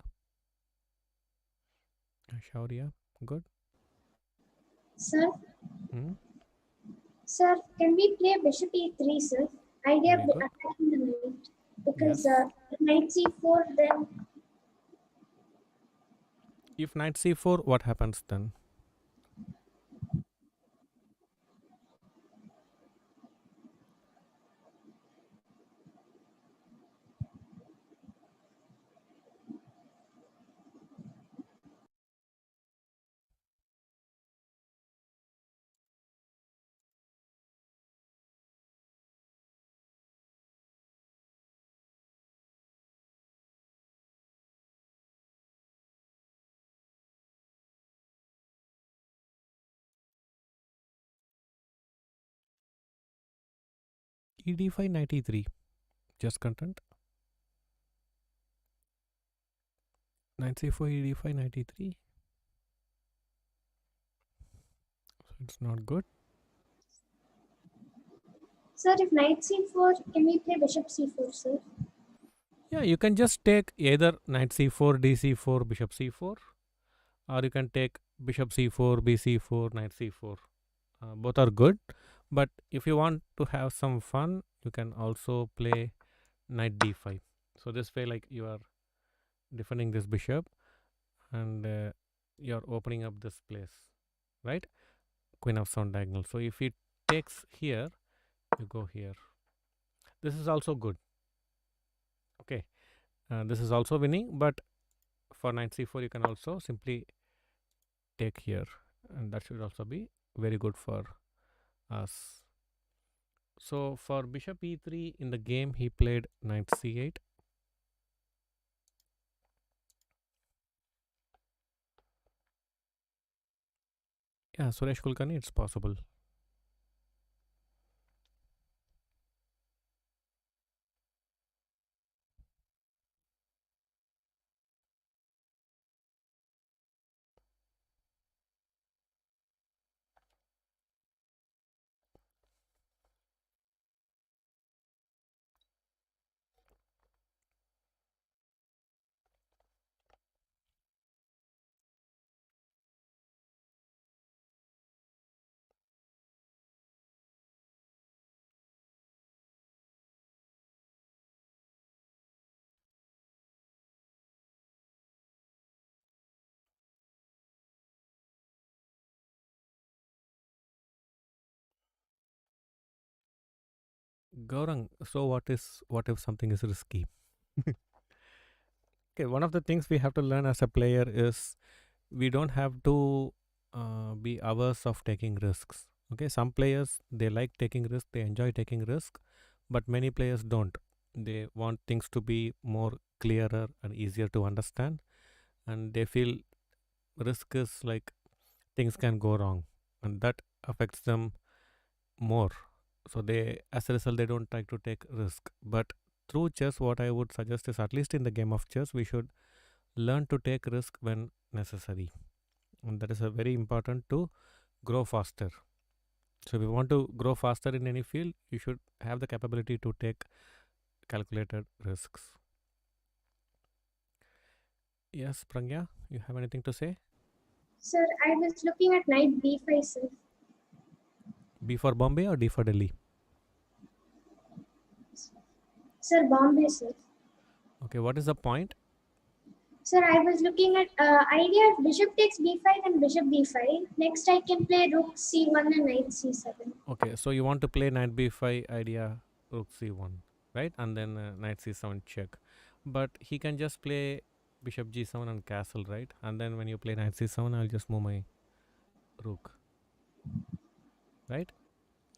Right. Shaurya, good. Sir, Hmm? sir, can we play bishop e3, sir? Idea Very of good. attacking the knight. Because Yes. knight c4, then If knight c4, what happens then? E d5, knight e3. Just content. Knight c4, e d5, knight e3. So it's not good. sir, if knight c4, can we play bishop c4, sir? Yeah, you can just take either knight c4, dc4, bishop c4, or you can take bishop c4, bc4, knight c4. Both are good, but if you want to have some fun, you can also play knight d5. So this way, like, you are defending this bishop, and you're opening up this place, right? Queen of sound diagonal. So if it takes here, you go here. This is also good. Okay, this is also winning, but for knight c4 you can also simply take here, and that should also be very good for us. So for bishop e3 in the game, he played knight c8. Yeah, Suresh Kulkarni, it's possible. Gaurang, so what if something is risky? Okay, one of the things we have to learn as a player is we don't have to be averse of taking risks. Okay, some players, they like taking risks, they enjoy taking risk, but many players don't. They want things to be more clearer and easier to understand, and they feel risk is like things can go wrong, and that affects them more. So they, as a result, they don't try to take risk. But through chess, what I would suggest is, at least in the game of chess, we should learn to take risk when necessary, and that is a very important to grow faster. So if you want to grow faster in any field, you should have the capability to take calculated risks. Yes, Pragya, you have anything to say? Sir, I was looking at knight b5, sir. B for Bombay or D for Delhi? Sir, Bombay, sir. Okay, what is the point? Sir, I was looking at idea if bishop takes b5 and bishop b5. Next, I can play rook c1 and knight c7. Okay, so you want to play knight b5 idea, rook c1, right? And then knight c7 check. But he can just play bishop g7 and castle, right? And then when you play knight c7, I'll just move my rook, right?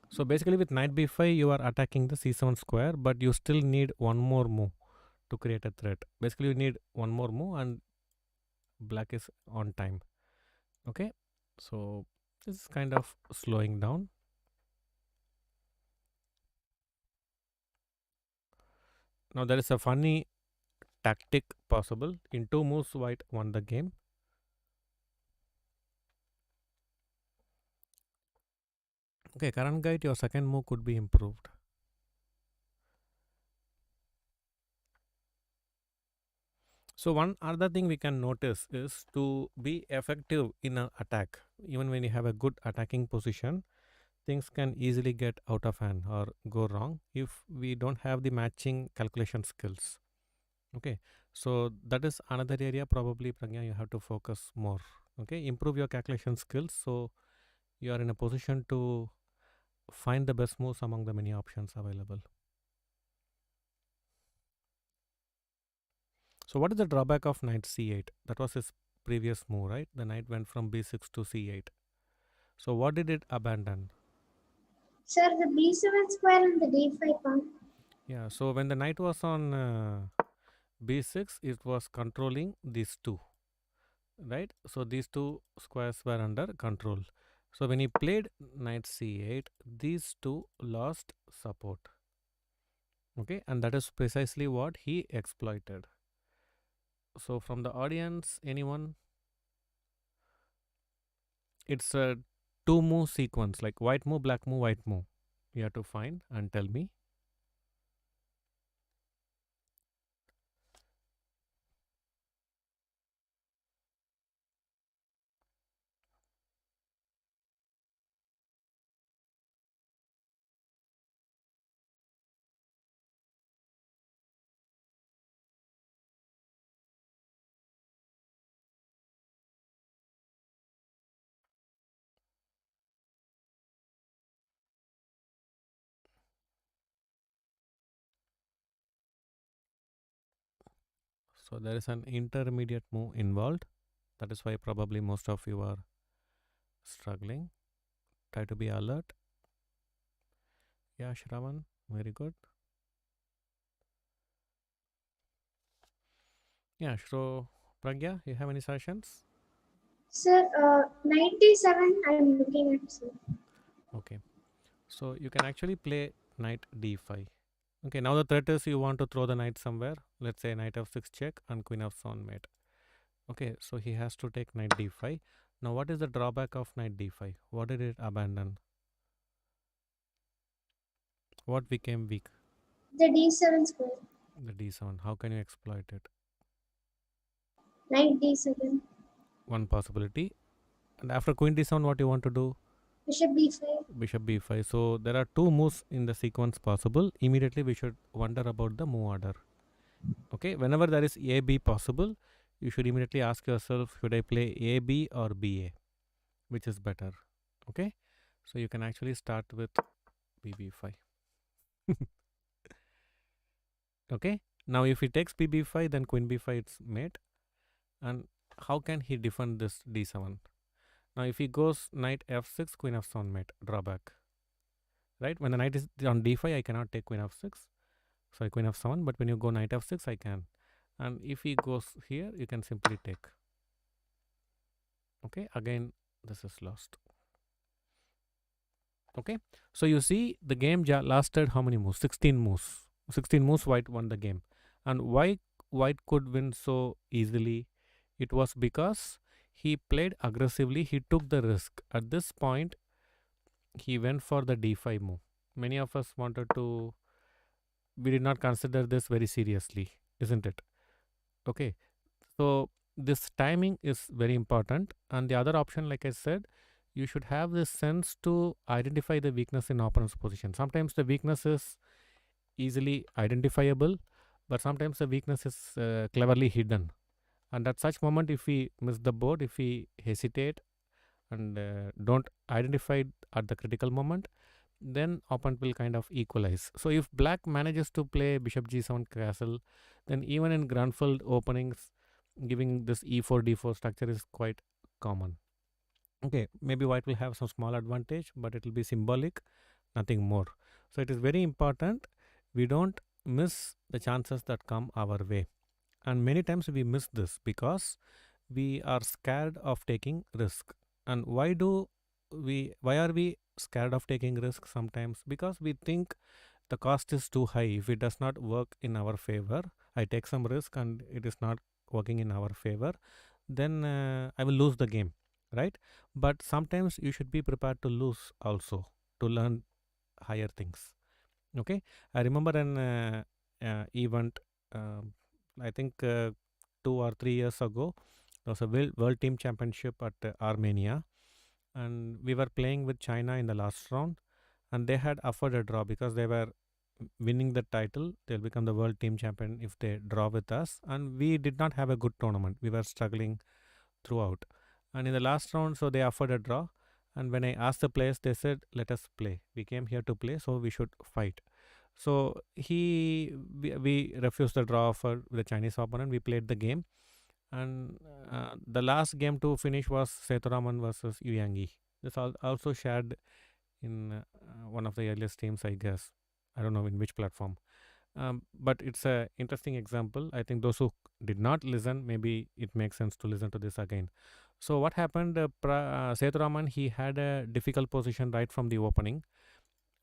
So basically with knight b5, you are attacking the c7 square, but you still need one more move to create a threat. Basically, you need one more move, and black is on time. Okay, so this is kind of slowing down. Now there is a funny tactic possible. In two moves, white won the game. Okay, current guide, your second move could be improved. So one other thing we can notice is to be effective in an attack. Even when you have a good attacking position, things can easily get out of hand or go wrong if we don't have the matching calculation skills. Okay, so that is another area probably, Pragya, you have to focus more. Okay, improve your calculation skills so you are in a position to find the best moves among the many options available. So what is the drawback of knight c8? That was his previous move, right? The knight went from b6 to c8. So what did it abandon? Sir, the b7 square and the d5 pawn. Yeah, so when the knight was on b6, it was controlling these two, right? So these two squares were under control. So when he played knight c8, these two lost support. Okay, and that is precisely what he exploited. So from the audience, anyone? It's a two move sequence, like white move, black move, white move. You have to find and tell me. So there is an intermediate move involved. That is why probably most of you are struggling. Try to be alert. Yeah, Shravan, very good. Yeah, so Pragya, you have any suggestions? Sir, 97 I'm looking at, sir. Okay, so you can actually play knight d5. Okay, now the threat is you want to throw the knight somewhere. Let's say knight f6 check and queen of pawn mate. Okay, so he has to take knight d5. Now what is the drawback of knight d5? What did it abandon? What became weak? The d7 square. The d7. How can you exploit it? Knight d7. One possibility. And after queen d7, what you want to do? Bishop b5. Bishop b5. So there are two moves in the sequence possible. Immediately we should wonder about the move order. Okay, whenever there is a b possible, you should immediately ask yourself, should I play a b or b a? Which is better? Okay, so you can actually start with bb5. Okay, now if he takes bb5, then queen b5 is mate. And how can he defend this d7? Now if he goes knight f6, queen of pawn mate, drawback. Right, when the knight is on d5, I cannot take queen f6. Sorry, queen f7, but when you go knight f6, I can. And if he goes here, you can simply take. Okay, again this is lost. Okay, so you see the game lasted how many moves? 16 moves. 16 moves, white won the game. And why white could win so easily? It was because he played aggressively, he took the risk. At this point, he went for the d5 move. Many of us wanted to, we did not consider this very seriously, isn't it? Okay, so this timing is very important. And the other option, like I said, you should have this sense to identify the weakness in opponent's position. Sometimes the weakness is easily identifiable, but sometimes the weakness is cleverly hidden. And at such moment, if we miss the board, if we hesitate and don't identify it at the critical moment, then opponent will kind of equalize. So if black manages to play bishop g7 castle, then even in Grunfeld openings, giving this e4 d4 structure is quite common. Okay, maybe white will have some small advantage, but it will be symbolic, nothing more. So it is very important we don't miss the chances that come our way. And many times we miss this because we are scared of taking risk. And why are we scared of taking risk sometimes? Because we think the cost is too high. If it does not work in our favor, I take some risk and it is not working in our favor, then I will lose the game, right? But sometimes you should be prepared to lose also to learn higher things. Okay, I remember an event. I think 2 or 3 years ago. There was a world team championship at Armenia, and we were playing with China in the last round, and they had offered a draw because they were winning the title. They'll become the world team champion if they draw with us, and we did not have a good tournament. We were struggling throughout, and in the last round, so they offered a draw. And when I asked the players, they said, "Let us play. We came here to play, so we should fight." So we refused the draw offer with the Chinese opponent. We played the game, and the last game to finish was Sethuraman versus Yu Yang. This also shared in one of the earliest teams, I guess. I don't know in which platform. But it's a interesting example. I think those who did not listen, maybe it makes sense to listen to this again. So what happened? Sethuraman, he had a difficult position right from the opening,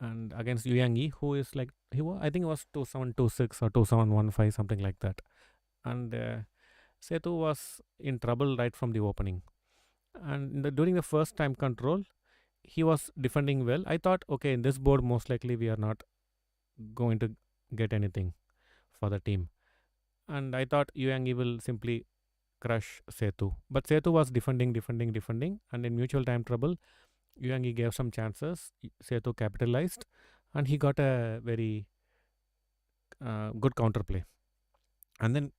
and against Liu Yang, who is like I think it was 2726 or 2715, something like that. And Setu was in trouble right from the opening. And during the first time control, he was defending well. I thought, okay, in this board, most likely we are not going to get anything for the team. And I thought Yu Yang will simply crush Setu. But Setu was defending, and in mutual time trouble, Yu Yang gave some chances. Setu capitalized, and he got a very good counterplay. And then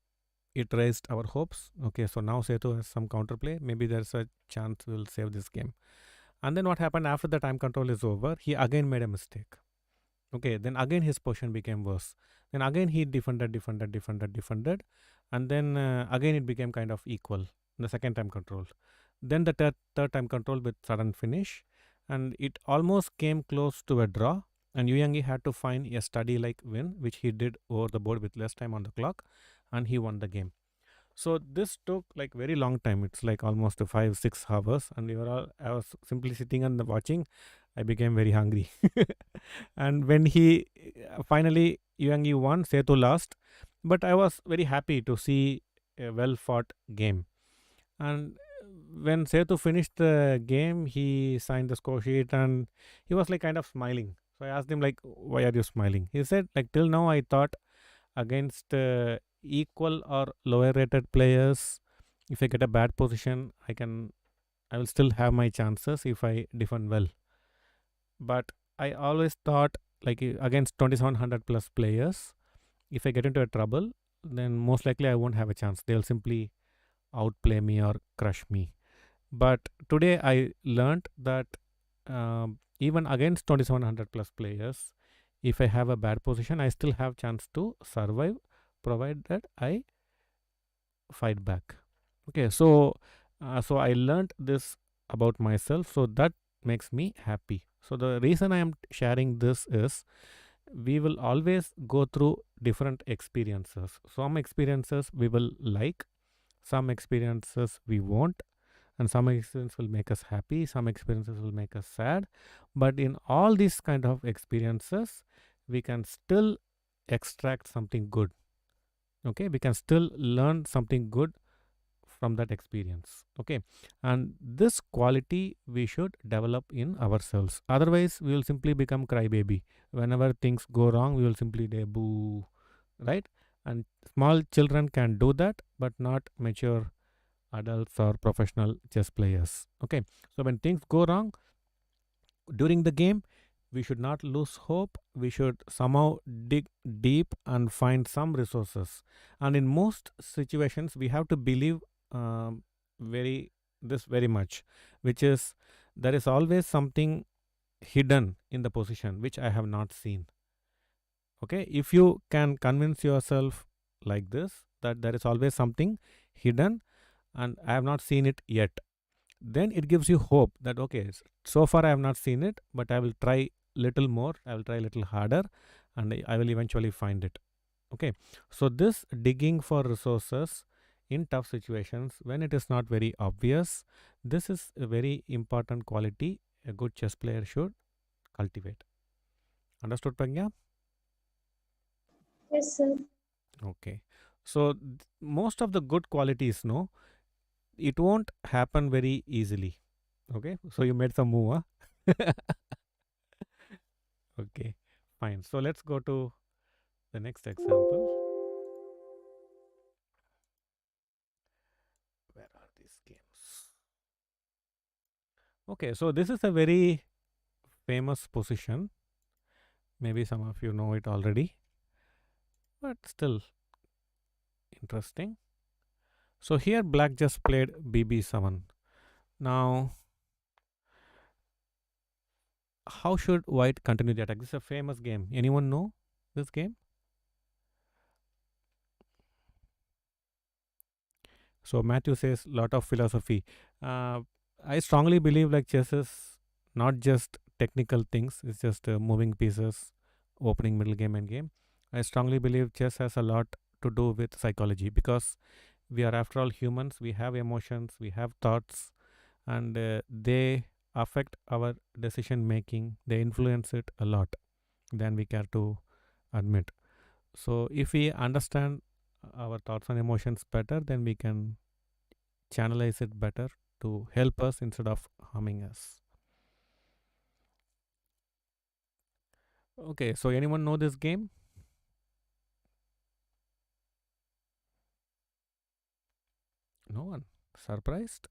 it raised our hopes. Okay, so now Setu has some counterplay. Maybe there's a chance we'll save this game. And then what happened after the time control is over? He again made a mistake. Okay, then again his position became worse. Then again he defended, and then again it became kind of equal. The second time control. Then the third time control with sudden finish, and it almost came close to a draw. And Yu Yang had to find a study-like win, which he did over the board with less time on the clock, and he won the game. So this took like very long time. It's like almost 5-6 hours, and I was simply sitting and watching. I became very hungry. And when he finally Yu Yang won, Setu lost, but I was very happy to see a well fought game. And when Setu finished the game, he signed the score sheet and he was like kind of smiling. So I asked him like, "Why are you smiling?" He said like, "Till now I thought against equal or lower rated players, if I get a bad position, I will still have my chances if I defend well. But I always thought like against 2700 plus players, if I get into a trouble, then most likely I won't have a chance. They'll simply outplay me or crush me." But today I learned that even against 2700 plus players, if I have a bad position, I still have chance to survive, provided I fight back. Okay, so I learned this about myself, so that makes me happy. So the reason I am sharing this is we will always go through different experiences. Some experiences we will like, some experiences we won't, and some experiences will make us happy, some experiences will make us sad. But in all these kind of experiences, we can still extract something good. Okay, we can still learn something good from that experience. Okay, and this quality we should develop in ourselves. Otherwise we will simply become crybaby. Whenever things go wrong, we will simply say boo, right? And small children can do that, but not mature adults or professional chess players. Okay, so when things go wrong during the game, we should not lose hope. We should somehow dig deep and find some resources. And in most situations, we have to believe um, very much, which is there is always something hidden in the position which I have not seen. Okay, if you can convince yourself like this, that there is always something hidden and I have not seen it yet, then it gives you hope that okay, so far I have not seen it, but I will try little more, I will try little harder, and I will eventually find it. Okay, so this digging for resources in tough situations when it is not very obvious, this is a very important quality a good chess player should cultivate. Understood, Pragya? Yes, sir. Okay, so most of the good qualities, no, it won't happen very easily. Okay, so you made some move, huh? Okay, fine. So let's go to the next example. Okay, so this is a very famous position. Maybe some of you know it already, but still interesting. So here black just played BB7. Now, how should white continue the attack? This is a famous game. Anyone know this game? So Matthew says lot of philosophy. Uh, I strongly believe like chess is not just technical things. It's just moving pieces, opening, middle game, and game. I strongly believe chess has a lot to do with psychology because we are after all humans. We have emotions, we have thoughts, and they affect our decision making. They influence it a lot than we care to admit. So if we understand our thoughts and emotions better, then we can channelize it better to help us instead of harming us. Okay, so anyone know this game? No one. Surprised?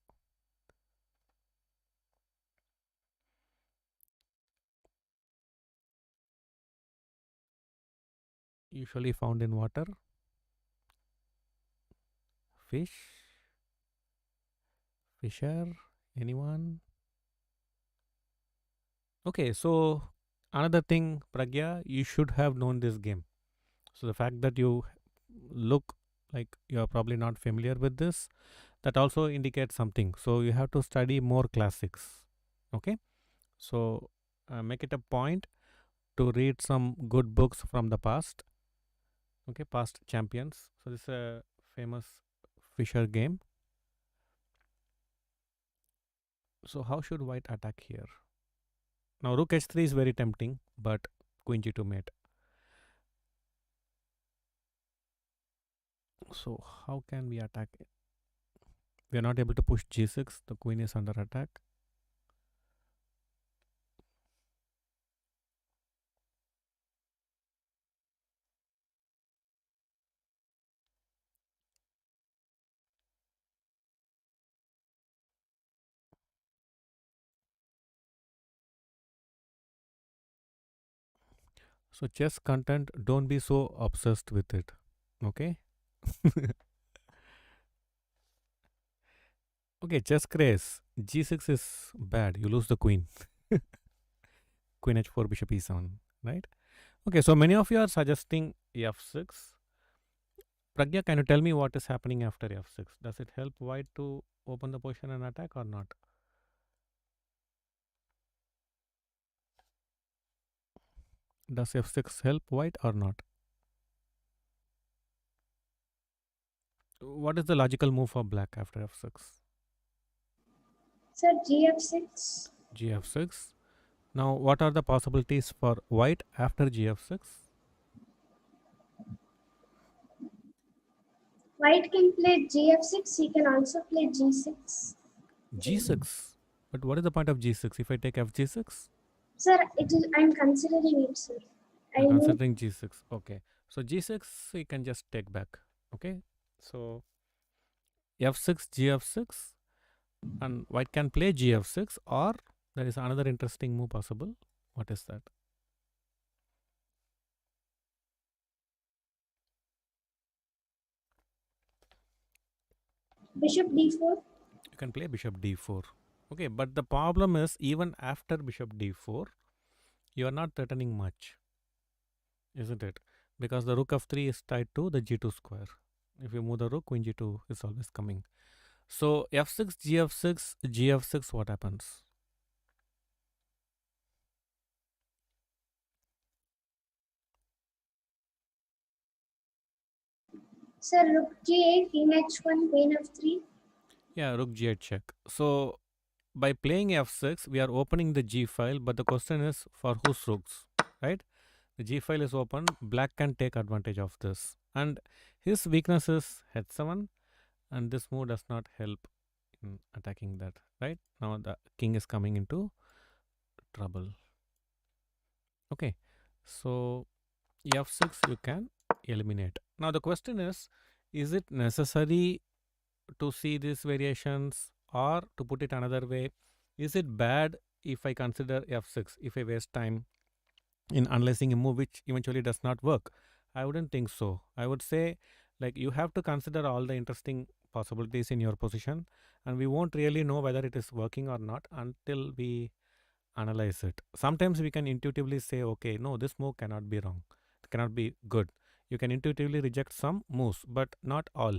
Usually found in water. Fish? Fisher? Anyone? Okay, so another thing, Pragya, you should have known this game. So the fact that you look like you are probably not familiar with this, that also indicates something. So you have to study more classics. Okay, so make it a point to read some good books from the past. Okay, past champions. So this is a famous Fisher game. So how should white attack here? Now rook h3 is very tempting, but queen g2 mate. So how can we attack it? We are not able to push g6. The queen is under attack. So chess content, don't be so obsessed with it. Okay. Okay, chess craze. G6 is bad. You lose the queen. Queen h4, bishop e7. Right. Okay, so many of you are suggesting f6. Pragya, can you tell me what is happening after f6? Does it help white to open the position and attack or not? Does f6 help white or not? What is the logical move for black after f6? Sir, GF6. Gf6. Now, what are the possibilities for white after gf6? White can play GF6. He can also play G6. G6. But what is the point of g6 if I take fg6? Sir, it is. I'm considering it, sir. I You're know. considering g6. Okay. So g6 we can just take back. Okay. So f6, gf6, and white can play gf6, or there is another interesting move possible. What is that? Bishop D4. You can play bishop d4. Okay, but the problem is even after bishop d4, you are not threatening much, isn't it? Because the rook f3 is tied to the g2 square. If you move the rook, queen g2 is always coming. So f6, gf6, gf6, what happens? Sir, rook G8, king H1, queen F3. Yeah, rook g8 check. So by playing f6, we are opening the g file, but the question is for whose rooks, right? The g file is open, black can take advantage of this. And his weakness is h7, and this move does not help in attacking that, right? Now the king is coming into trouble. Okay, so f6 you can eliminate. Now the question is it necessary to see these variations, or to put it another way, Is it bad if I consider f6, if I waste time in analyzing a move which eventually does not work? I wouldn't think so. I would say, like, you have to consider all the interesting possibilities in your position, and we won't really know whether it is working or not until we analyze it. Sometimes we can intuitively say, okay, no, this move cannot be wrong, it cannot be good. You can intuitively reject some moves, but not all.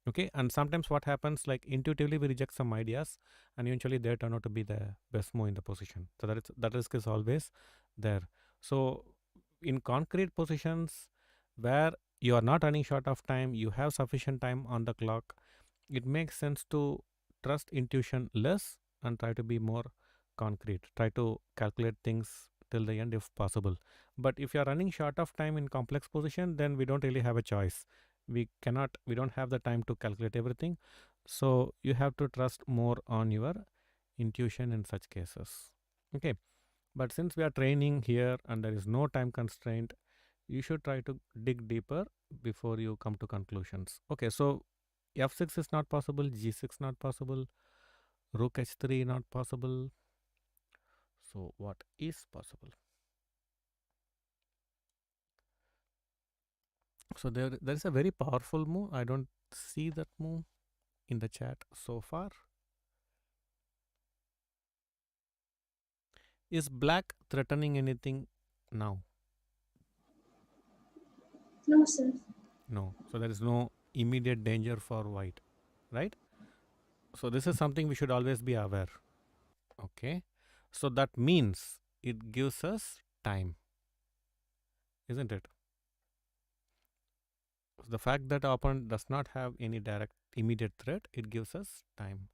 Okay, and sometimes what happens, like, intuitively we reject some ideas, and eventually they turn out to be the best move in the position. So that risk is always there. So in concrete positions where you are not running short of time, you have sufficient time on the clock, it makes sense to trust intuition less and try to be more concrete, try to calculate things till the end if possible. But if you are running short of time in complex position, then we don't really have a choice. We don't have the time to calculate everything, so you have to trust more on your intuition in such cases. Okay, but since we are training here and there is no time constraint, you should try to dig deeper before you come to conclusions. Okay, so f6 is not possible, g6 not possible, rook h3 not possible. So what is possible? So there is a very powerful move. I don't see that move in the chat so far. Is black threatening anything now? No, sir. No. So there is no immediate danger for white, right? So this is something we should always be aware. Okay. So that means it gives us time, isn't it? The fact that our opponent does not have any direct immediate threat, it gives us time.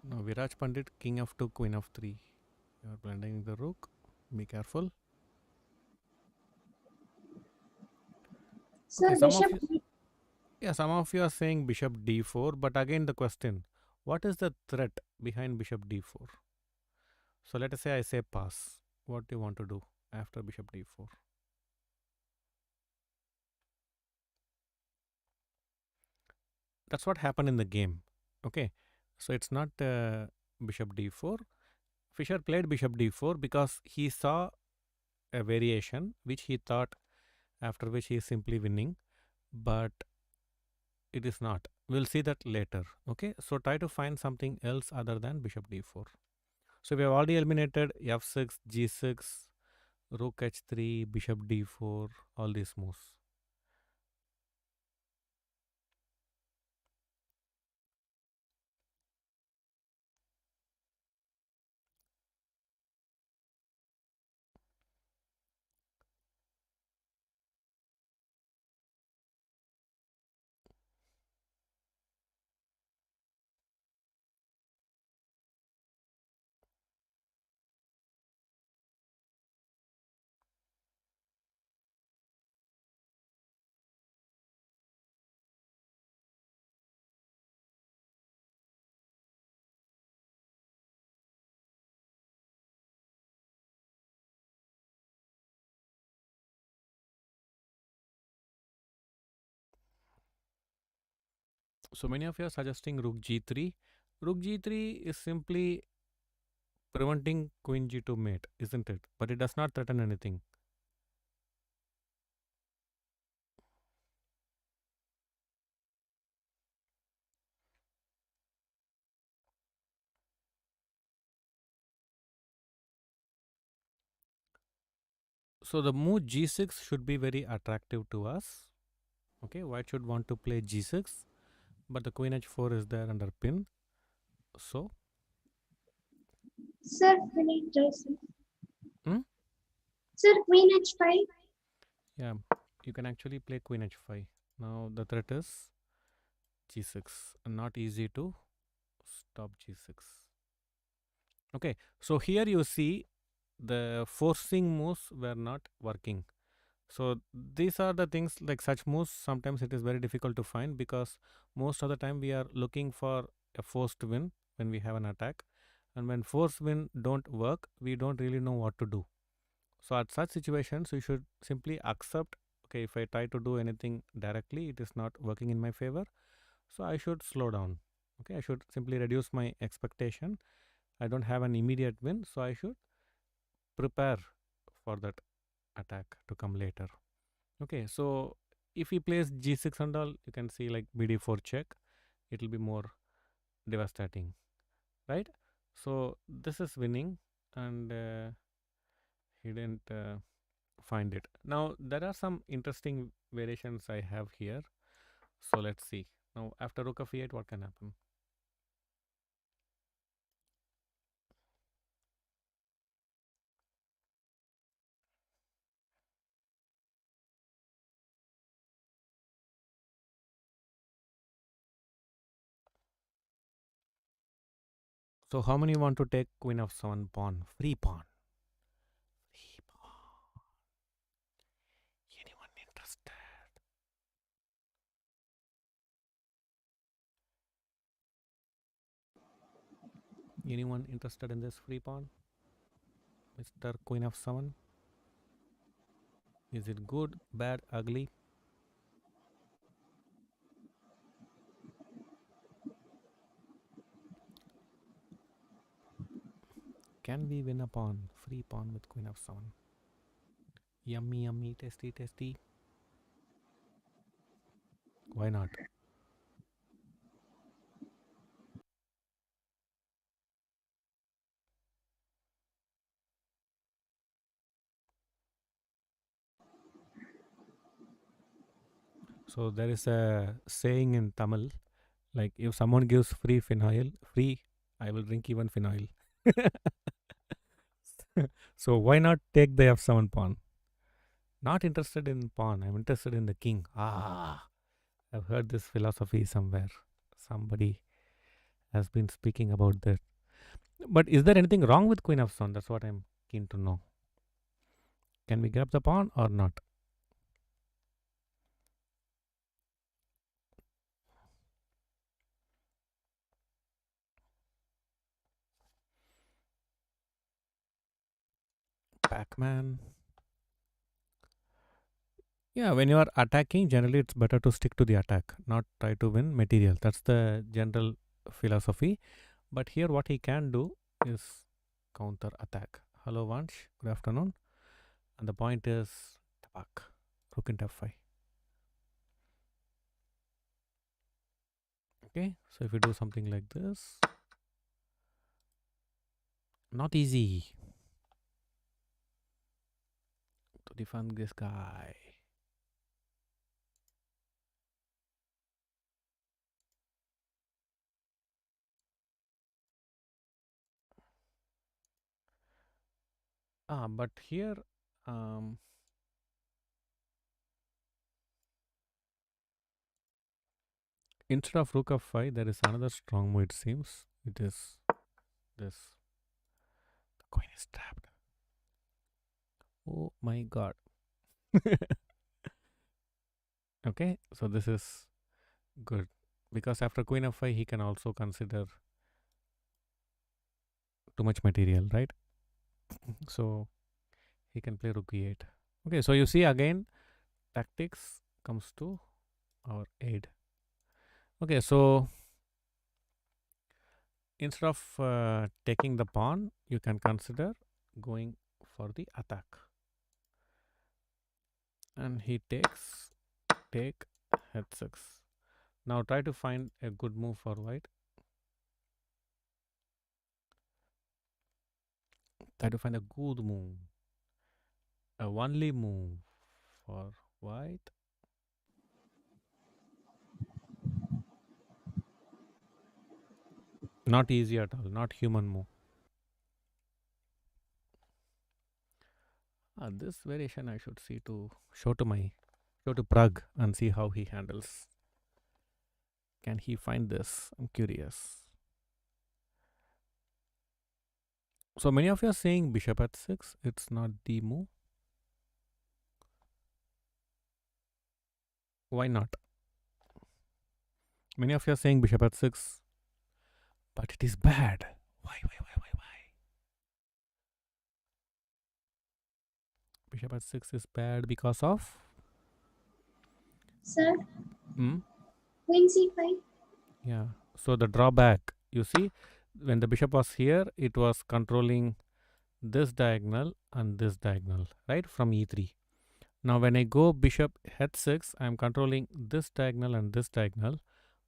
Now Viraj Pandit, king f2, queen f3. You are blending the rook. Be careful. Sir, Okay, bishop. some of you are saying bishop d4, but again the question, what is the threat behind bishop d4? So let us say I say pass. What do you want to do after bishop d4? That's what happened in the game. Okay, so it's not bishop d4. Fischer played bishop d4 because he saw a variation which he thought, after which he is simply winning, but it is not. We'll see that later. Okay, so try to find something else other than bishop d4. So we have already eliminated f6, g6, rook h3, bishop d4, all these moves. So many of you are suggesting rook g3. Rook g3 is simply preventing queen g2 mate, isn't it? But it does not threaten anything. So the move g6 should be very attractive to us. Okay, white should want to play g6, but the queen h4 is there under pin. So, Sir, queen h5. hmm? Sir, queen h5. Yeah, you can actually play queen h5. Now the threat is g6. Not easy to stop g6. Okay, so here you see the forcing moves were not working. So these are the things, like such moves sometimes it is very difficult to find, because most of the time we are looking for a forced win when we have an attack, and when forced win don't work, we don't really know what to do. So at such situations you should simply accept, okay, if I try to do anything directly, it is not working in my favor, So I should slow down. Okay, I should simply reduce my expectation. I don't have an immediate win, so I should prepare for that attack to come later. Okay, so if he plays g6 and all, you can see like bd4 check, it will be more devastating, right? So this is winning, and he didn't find it. Now there are some interesting variations I have here. So let's see. Now after rook of e8, what can happen? So how many want to take queen of 7 pawn? Free pawn. Free pawn. Anyone interested? Anyone interested in this free pawn? Mr. Queen of 7? Is it good, bad, ugly? Can we win a pawn? Free pawn with Queen of 7. Yummy, yummy, tasty, tasty. Why not? So there is a saying in Tamil, like if someone gives free phenyl, I will drink even phenyl. So why not take the f7 pawn? Not interested in pawn. I'm interested in the king. I've heard this philosophy somewhere. Somebody has been speaking about that. But is there anything wrong with queen of 7? That's what I'm keen to know. Can we grab the pawn or not? Pac-Man. Yeah, when you are attacking, generally it's better to stick to the attack, not try to win material. That's the general philosophy. But here, what he can do is counter attack. Hello, Vansh. Good afternoon. And the point is tabak. Rook into f5. Okay, so if you do something like this, not easy to defend this guy. But here, instead of rook f5, there is another strong move, it seems. It is this. The queen is trapped. Oh my god. Okay, so this is good. Because after queen f5, he can also consider too much material, right? So he can play rook e8. Okay, so you see again, tactics comes to our aid. Okay, so instead of taking the pawn, you can consider going for the attack. And he takes, take, h6. Now try to find a good move for white. Try to find a good move. A only move for white. Not easy at all, not human move. This variation I should see to show to Prag and see how he handles. Can he find this? I'm curious. So many of you are saying bishop at 6. It's not the move. Why not? Many of you are saying bishop at 6, but it is bad. Why? Bishop at 6 is bad because of? Sir, Hmm? queen c5. Yeah. So the drawback, you see, when the bishop was here, it was controlling this diagonal and this diagonal, right, from e3. Now when I go bishop h6, I am controlling this diagonal and this diagonal,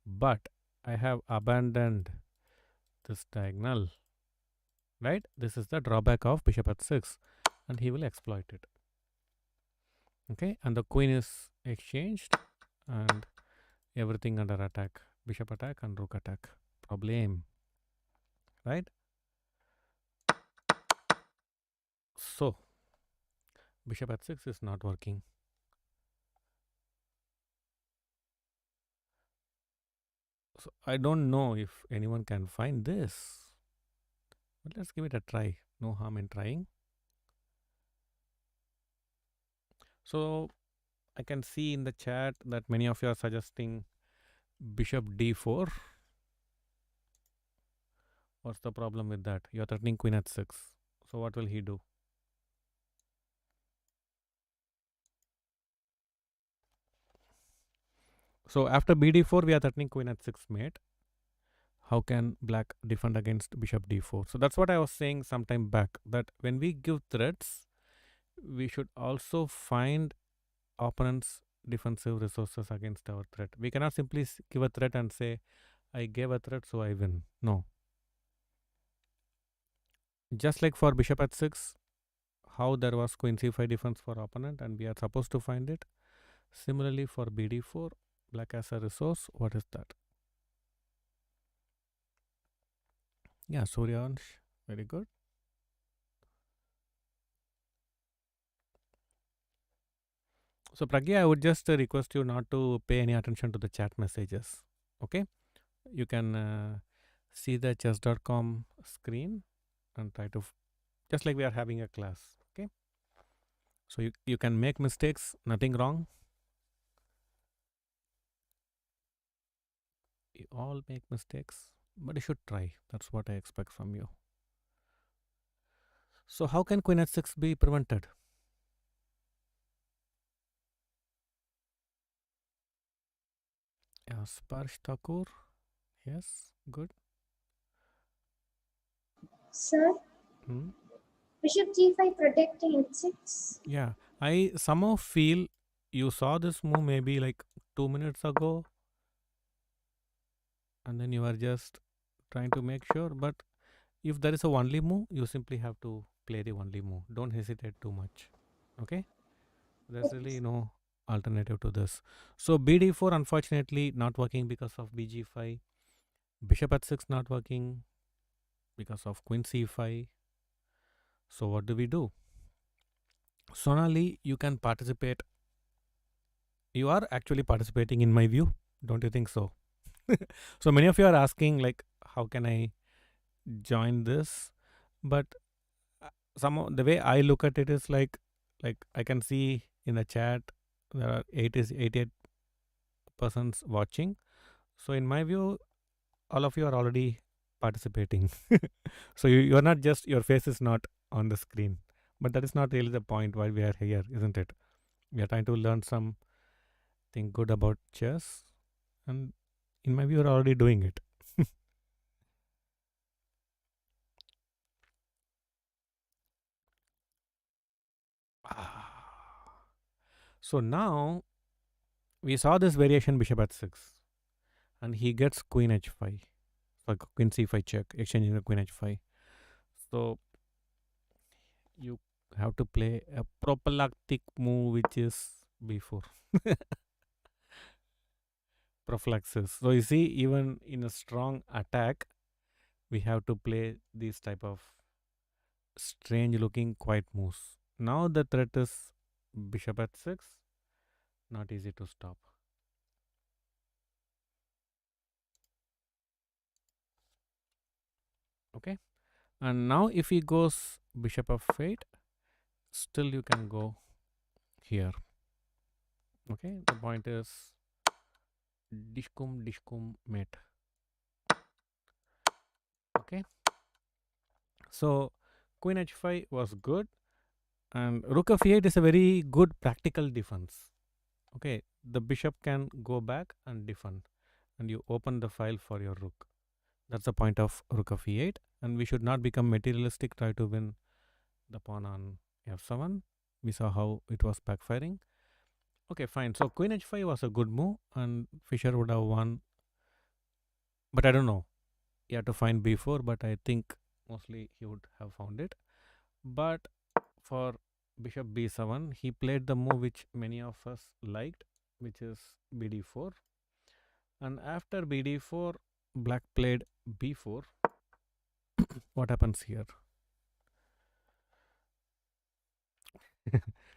but I have abandoned this diagonal, right? This is the drawback of bishop h6, and he will exploit it. Okay, and the queen is exchanged, and everything under attack. Bishop attack and rook attack. Problem, right? So bishop h6 is not working. So I don't know if anyone can find this, but let's give it a try. No harm in trying. So I can see in the chat that many of you are suggesting bishop d4. What's the problem with that? You're threatening queen h6. So what will he do? So after bd4, we are threatening queen h6 mate. How can black defend against bishop d4? So that's what I was saying some time back, that when we give threats, we should also find opponent's defensive resources against our threat. We cannot simply give a threat and say, I gave a threat, so I win. No. Just like for bishop h6, how there was queen c5 defense for opponent and we are supposed to find it. Similarly for bd4, black has a resource. What is that? Yeah, Suryansh, very good. So Pragya, I would just request you not to pay any attention to the chat messages. Okay, you can see the chess.com screen and try to just like we are having a class. Okay, so you can make mistakes, nothing wrong. You all make mistakes, but you should try. That's what I expect from you. So how can queen h6 be prevented? Yeah, Sparsh Thakur. Yes, good. Sir, Hmm? Bishop g5 protecting h6. Yeah, I somehow feel you saw this move maybe like 2 minutes ago, and then you are just trying to make sure. But if there is a only move, you simply have to play the only move. Don't hesitate too much. Okay, there's really no alternative to this. So bd4 unfortunately not working because of bg5. Bishop h6 not working because of queen c5. So what do we do? Sonali, you can participate. You are actually participating in my view. Don't you think so? So many of you are asking like, how can I join this? But some the way I look at it is like I can see in the chat there are 88 persons watching. So in my view, all of you are already participating. So you're not just, your face is not on the screen, but that is not really the point why we are here, isn't it? We are trying to learn something good about chess, and in my view, you're already doing it. So now we saw this variation bishop h6, and he gets queen h5, so queen c5 check, exchanging the queen h5. So you have to play a prophylactic move, which is b4. Prophylaxis. So you see, even in a strong attack, we have to play these type of strange looking quiet moves. Now the threat is bishop h6, not easy to stop. Okay, and now if he goes bishop f8, still you can go here. Okay, the point is dishkum mate. Okay, so queen h5 was good, and rook f8 is a very good practical defense. Okay, the bishop can go back and defend. and you open the file for your rook. That's the point of rook of e8, and we should not become materialistic, try to win the pawn on f7. We saw how it was backfiring. Okay, fine. So queen h5 was a good move, and Fischer would have won. But I don't know. He had to find b4, but I think mostly he would have found it. But for bishop b7, he played the move which many of us liked, which is bd4. And after bd4, black played b4. What happens here?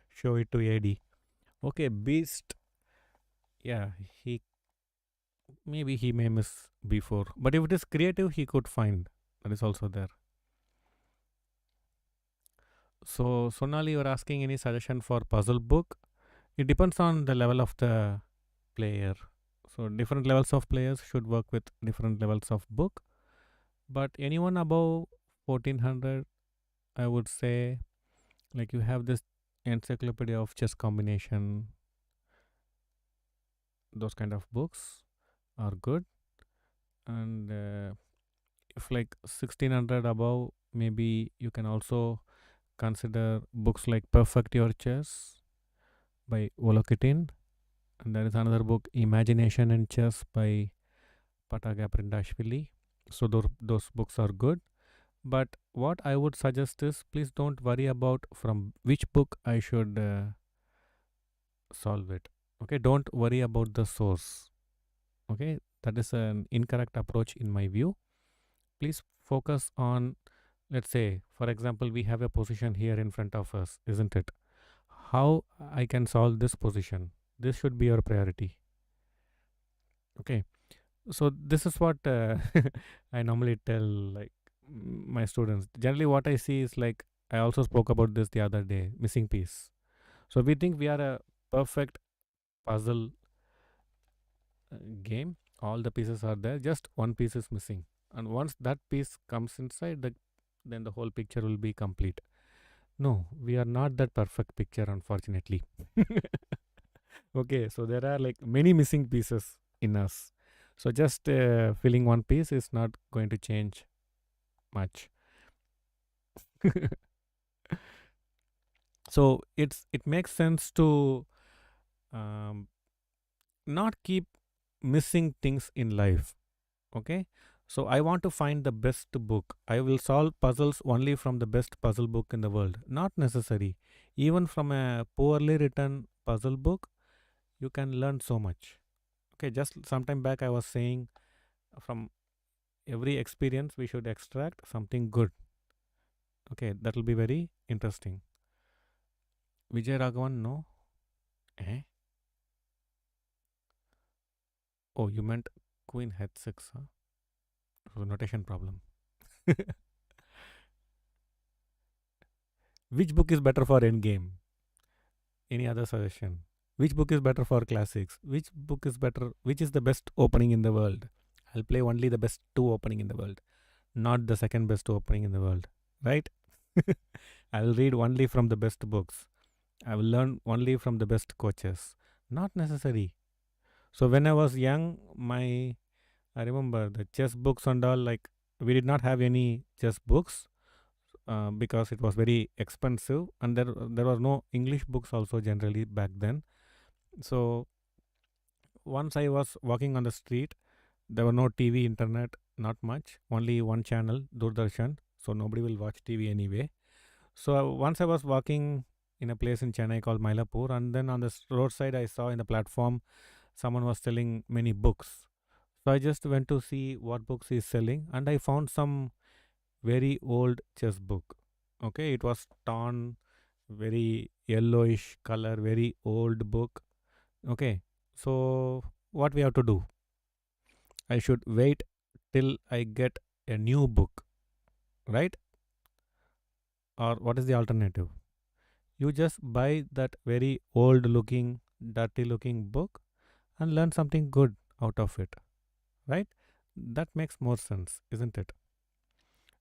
Show it to AD. Okay, beast. Yeah, he maybe he may miss b4, but if it is creative, he could find. That is also there. So Sonali, you are asking any suggestion for puzzle book? It depends on the level of the player. So different levels of players should work with different levels of book. But anyone above 1400, I would say, like you have this encyclopedia of chess combination. Those kind of books are good. And if like 1600 above, maybe you can also consider books like Perfect Your Chess by Volokitin. And there is another book, Imagination in Chess by Pataga Prindashvili. So those books are good. But what I would suggest is, please don't worry about from which book I should solve it. Okay, don't worry about the source. Okay, that is an incorrect approach in my view. Please focus on, let's say, for example, we have a position here in front of us, isn't it? How I can solve this position? This should be your priority. Okay, so this is what I normally tell like my students. Generally, what I see is like I also spoke about this the other day, missing piece. So we think we are a perfect puzzle game. All the pieces are there, just one piece is missing. And once that piece comes inside, then the whole picture will be complete. No, we are not that perfect picture, unfortunately. Okay, so there are like many missing pieces in us. So just filling one piece is not going to change much. So it makes sense to not keep missing things in life. Okay, so I want to find the best book. I will solve puzzles only from the best puzzle book in the world. Not necessary. Even from a poorly written puzzle book, you can learn so much. Okay, just sometime back I was saying, from every experience we should extract something good. Okay, that will be very interesting. Vijay Raghavan, no? Eh? Oh, you meant Queen H6, huh? So notation problem. Which book is better for endgame? Any other suggestion? Which book is better for classics? Which book is better? Which is the best opening in the world? I'll play only the best two opening in the world, not the second best opening in the world, right? I will read only from the best books. I will learn only from the best coaches. Not necessary. So when I was young, I remember the chess books and all, like we did not have any chess books because it was very expensive, and there were no English books also generally back then. So once I was walking on the street, there were no TV, internet, not much, only one channel, Doordarshan. So nobody will watch TV anyway. So once I was walking in a place in Chennai called Mylapore, and then on the roadside I saw in the platform someone was selling many books. So I just went to see what books he's selling, and I found some very old chess book. Okay, it was torn, very yellowish color, very old book. Okay, so what we have to do? I should wait till I get a new book, right? Or what is the alternative? You just buy that very old looking, dirty looking book and learn something good out of it, right? That makes more sense, isn't it?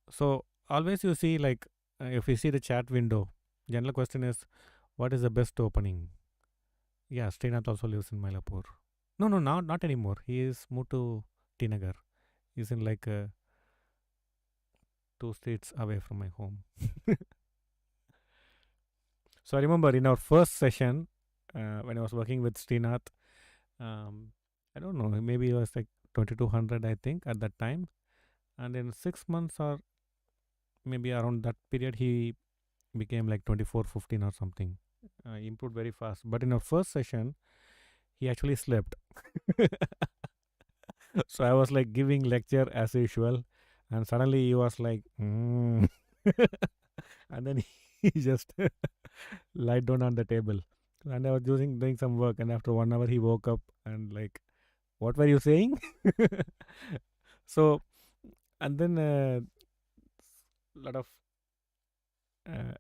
So always you see, like if you see the chat window, general question is, what is the best opening? Yeah, Srinath also lives in Mylapore. No, no, not anymore. He is moved to Tinagar. He's in like 2 states away from my home. So I remember in our first session, when I was working with Srinath, um, I don't know, maybe it was like 2200, I think, at that time. And in 6 months or maybe around that period, he became like 2415 or something. He improved very fast. But in our first session, he actually slept. So I was like giving lecture as usual, and suddenly he was like, "Mm." And then he just lied down on the table. And I was doing some work, and after 1 hour, he woke up and like, "What were you saying?" So, and then lot of uh,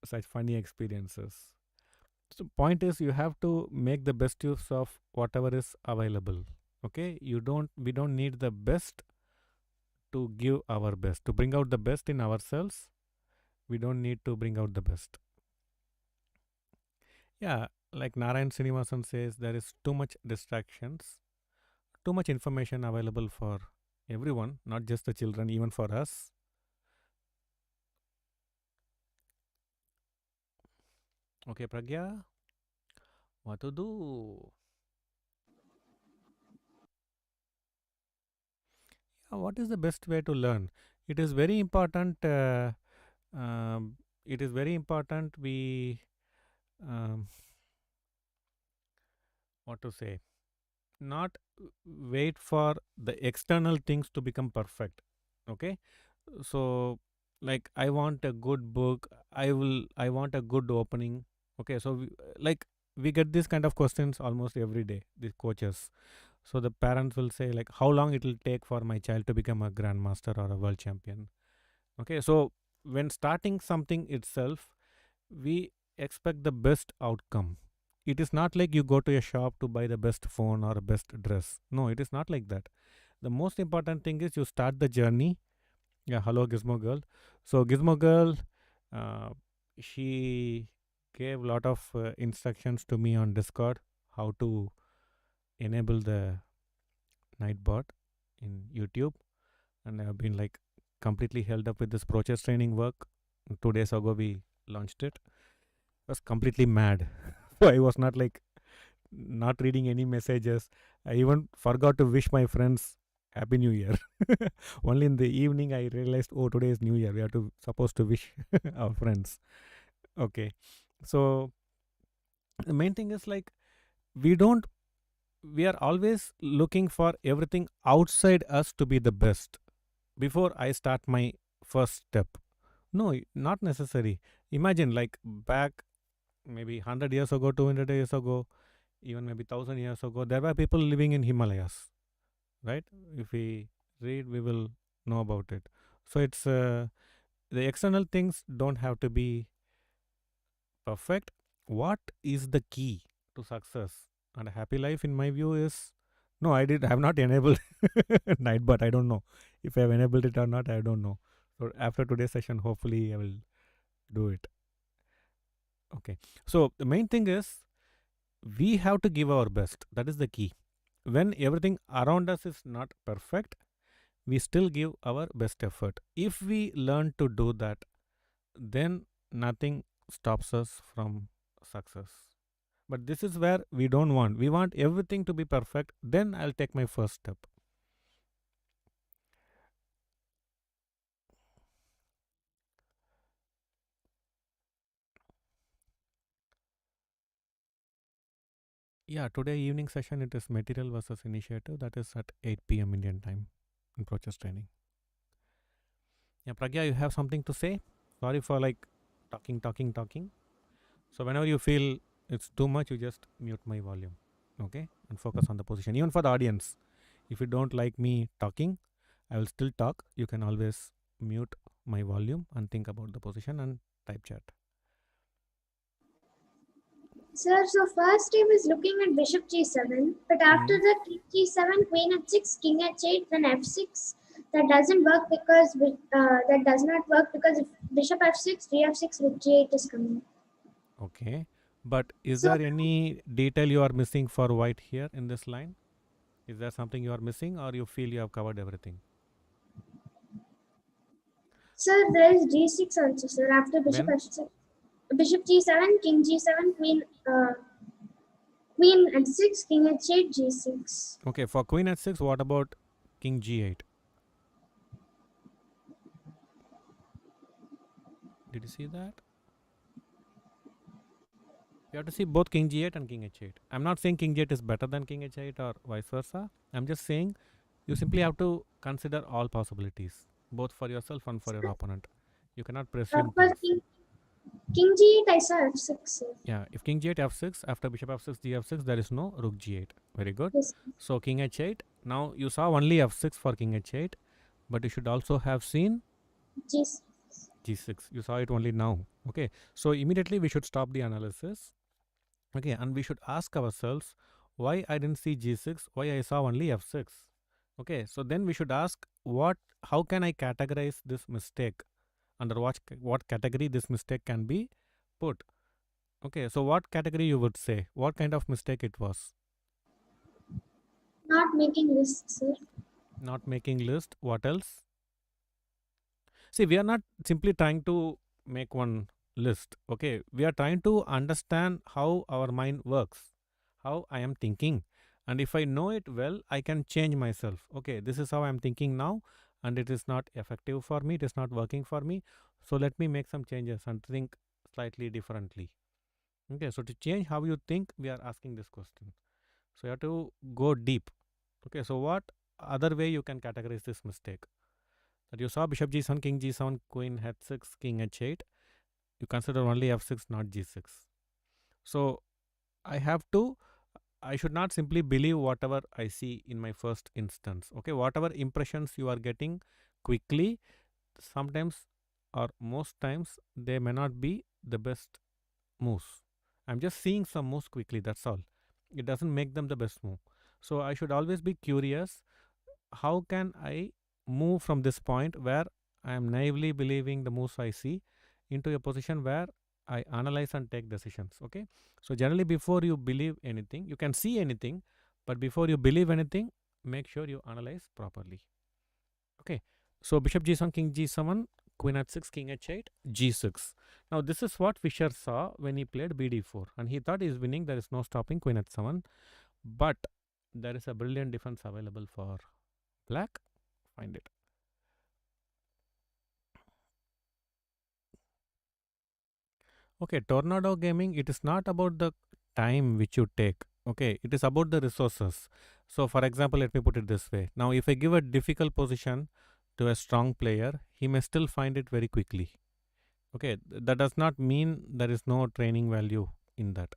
such funny experiences. So, point is, you have to make the best use of whatever is available. Okay, we don't need the best to give our best, to bring out the best in ourselves. We don't need to bring out the best. Yeah, like Narayan Srinivasan says, there is too much distractions, too much information available for everyone, not just the children, even for us. Okay, Pragya, what to do? Yeah, what is the best way to learn? It is very important. Um, it is very important. We what to say? Not wait for the external things to become perfect. Okay, so like I want a good book. I want a good opening. Okay, so like we get this kind of questions almost every day. These coaches. So the parents will say like, how long it will take for my child to become a grandmaster or a world champion. Okay, so when starting something itself, we expect the best outcome. It is not like you go to a shop to buy the best phone or a best dress. No, it is not like that. The most important thing is you start the journey. Yeah, hello Gizmo girl. So Gizmo girl, uh, she gave a lot of instructions to me on Discord how to enable the Nightbot in YouTube, and I have been like completely held up with this process training work. 2 days ago we launched it. I was completely mad. So I was not like not reading any messages. I even forgot to wish my friends Happy New Year. Only in the evening I realized, oh, today is New Year. We are to supposed to wish our friends. Okay, so the main thing is like we don't. We are always looking for everything outside us to be the best before I start my first step. No, not necessary. Imagine like back maybe 100 years ago, 200 years ago, even maybe 1000 years ago, there were people living in Himalayas, right? If we read, we will know about it. So it's the external things don't have to be perfect. What is the key to success and a happy life? In my view, is no, I have not enabled night, but I don't know if I have enabled it or not. I don't know. So after today's session, hopefully, I will do it. Okay. So the main thing is we have to give our best. That is the key. When everything around us is not perfect, we still give our best effort. If we learn to do that, then nothing stops us from success. But this is where we don't want. We want everything to be perfect. Then I'll take my first step. Yeah, today evening session it is material versus initiative. That is at 8 p.m. Indian time in process training. Yeah, Pragya, you have something to say? Sorry for like talking. So whenever you feel it's too much, you just mute my volume, okay, and focus on the position. Even for the audience, if you don't like me talking, I will still talk. You can always mute my volume and think about the position and type chat. Sir, so first he was looking at bishop g7, but after that g7, queen h6, king h8, then f6. That doesn't work because that does not work because if bishop f6, df6 with g8 is coming. Okay, but is So there any detail you are missing for white here in this line? Is there something you are missing, or you feel you have covered everything? Sir, there is G6 also, sir. After Bishop When? F6, Bishop G7, King G7, Queen H6, King H8, G6. Okay, for Queen H6, what about King G8? Did you see that? You have to see both King G8 and King H8. I'm not saying King G8 is better than King H8 or vice versa. I'm just saying you simply have to consider all possibilities, both for yourself and for your opponent. You cannot presume For things. King G8, I saw F6, sir. Yeah, if King G8 F6, after Bishop F6, G F6, there is no Rook G8. Very good. Yes. So King H8. Now you saw only F6 for King H8, but you should also have seen G6. G6. You saw it only now. Okay. So immediately we should stop the analysis. Okay, and we should ask ourselves why I didn't see G6, why I saw only F6. Okay, so then we should ask how can I categorize this mistake, under what category this mistake can be put. Okay, so what category you would say, what kind of mistake it was? Not making lists, sir. Not making list. What else? See, we are not simply trying to make one list. Okay, we are trying to understand how our mind works, how I am thinking, and if I know it well, I can change myself. Okay, this is how I am thinking now, and it is not effective for me, it is not working for me, so let me make some changes and think slightly differently. Okay, so to change how you think, we are asking this question. So you have to go deep. Okay, so what other way you can categorize this mistake? That you saw Bishop G7, King G7, Queen H6, King H8. You consider only F6, not G6. So I should not simply believe whatever I see in my first instance. Okay, whatever impressions you are getting quickly, sometimes or most times they may not be the best moves. I'm just seeing some moves quickly, that's all. It doesn't make them the best move. So I should always be curious, how can I move from this point where I am naively believing the moves I see into a position where I analyze and take decisions. Okay, so generally before you believe anything, you can see anything, but before you believe anything, make sure you analyze properly. Okay, so Bishop G7, King G7, Queen H6, King H8, G6. Now this is what Fischer saw when he played BD4, and he thought he's winning. There is no stopping Queen H7, but there is a brilliant defense available for black. Find it. Okay, Tornado Gaming, it is not about the time which you take. Okay, it is about the resources. So, for example, let me put it this way. Now, if I give a difficult position to a strong player, he may still find it very quickly. Okay, that does not mean there is no training value in that.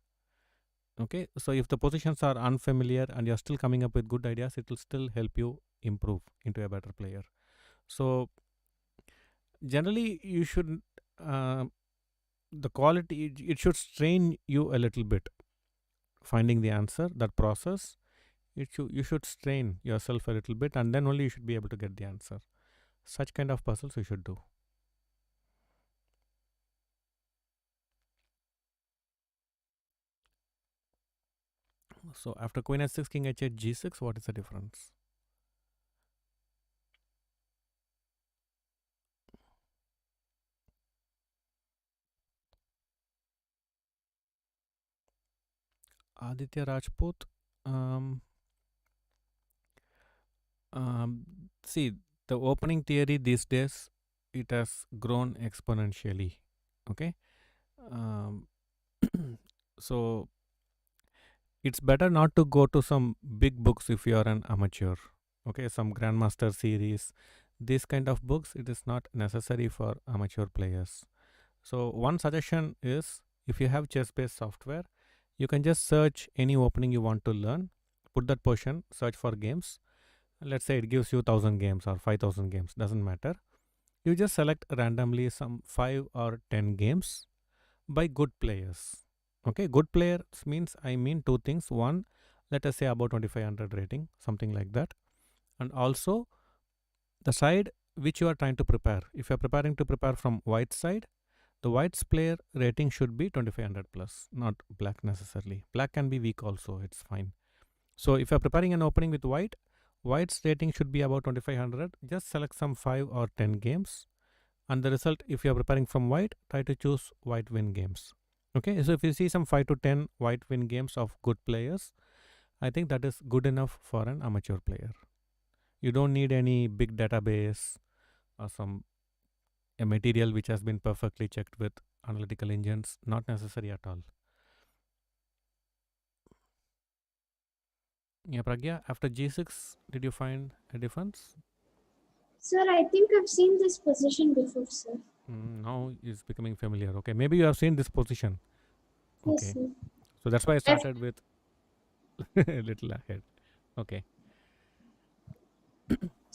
Okay, so if the positions are unfamiliar and you're still coming up with good ideas, it will still help you improve into a better player. So, generally, you should. The quality, it should strain you a little bit, finding the answer, that process, you should strain yourself a little bit, and then only you should be able to get the answer. Such kind of puzzles you should do. So after Queen H6, King H8, G6, what is the difference? Aditya Rajput, um, um, see, the opening theory these days, it has grown exponentially. Okay, um, so it's better not to go to some big books if you are an amateur. Okay, some Grandmaster series, this kind of books, it is not necessary for amateur players. So one suggestion is, if you have chess based software, you can just search any opening you want to learn, put that portion, search for games. Let's say it gives you 1000 games or 5000 games, doesn't matter. You just select randomly some 5 or 10 games by good players. Okay, good players means, I mean two things. One, let us say about 2500 rating, something like that. And also the side which you are trying to prepare. If you are preparing to prepare from white side, the white's player rating should be 2500 plus, not black necessarily. Black can be weak also, it's fine. So if you're preparing an opening with white, white's rating should be about 2500. Just select some 5 or 10 games, and the result, if you're preparing from white, try to choose white win games. Okay, so if you see some 5 to 10 white win games of good players, I think that is good enough for an amateur player. You don't need any big database or some a material which has been perfectly checked with analytical engines. Not necessary at all. Yeah, Pragya, after G6, did you find a difference? Sir, I think I've seen this position before, sir. Now it's becoming familiar. Okay, maybe you have seen this position. Yes, Okay, sir. so that's why I F, started with a little ahead. Okay.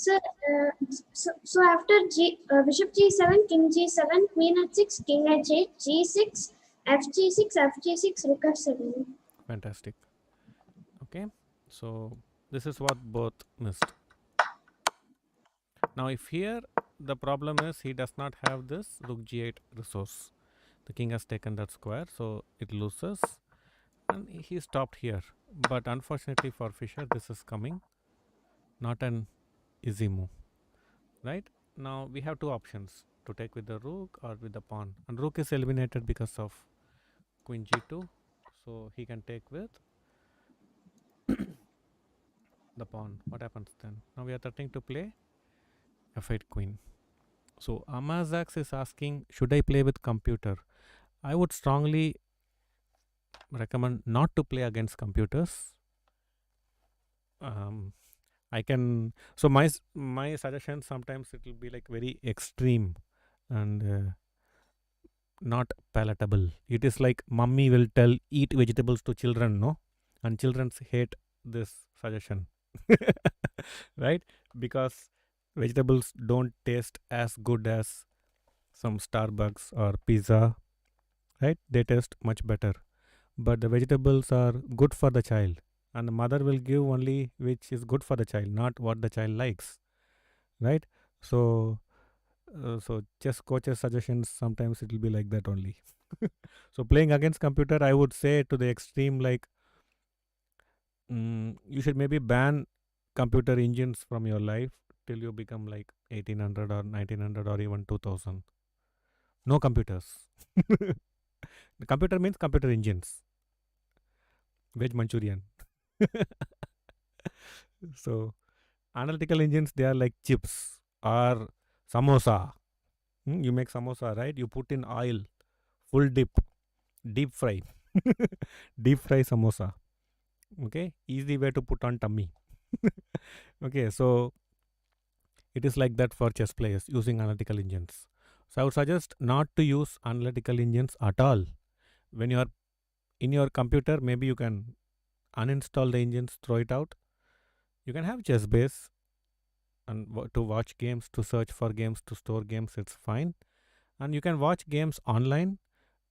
sir, so after bishop g7, king g7, queen h6, king h8, g6, fg6, fg6, rook f7. Fantastic. Okay, so this is what both missed. Now, if here the problem is he does not have this rook g8 resource, the king has taken that square, so it loses, and he stopped here. But unfortunately for Fischer, this is coming, not an easy move, right? Now we have two options to take with the rook or with the pawn, and rook is eliminated because of queen g2, so he can take with the pawn. What happens then? Now we are threatening to play f8 queen. So Amazax is asking, should I play with computer? I would strongly recommend not to play against computers. I can, so my suggestion sometimes it will be like very extreme and not palatable. It is like mummy will tell eat vegetables to children, no, and children hate this suggestion, right? Because vegetables don't taste as good as some Starbucks or pizza, right? They taste much better, but the vegetables are good for the child, and the mother will give only which is good for the child, not what the child likes, right? So so chess coaches suggestions sometimes it will be like that only. So playing against computer, I would say to the extreme, like you should maybe ban computer engines from your life till you become like 1800 or 1900 or even 2000. No computers. The computer means computer engines. Veg Manchurian. So analytical engines, they are like chips or samosa. You make samosa, right? You put in oil, full dip, deep fry, deep fry samosa. Okay, easy way to put on tummy. Okay, so it is like that for chess players using analytical engines. So I would suggest not to use analytical engines at all. When you are in your computer, maybe you can uninstall the engines, throw it out. You can have chess base and to watch games, to search for games, to store games. It's fine, and you can watch games online.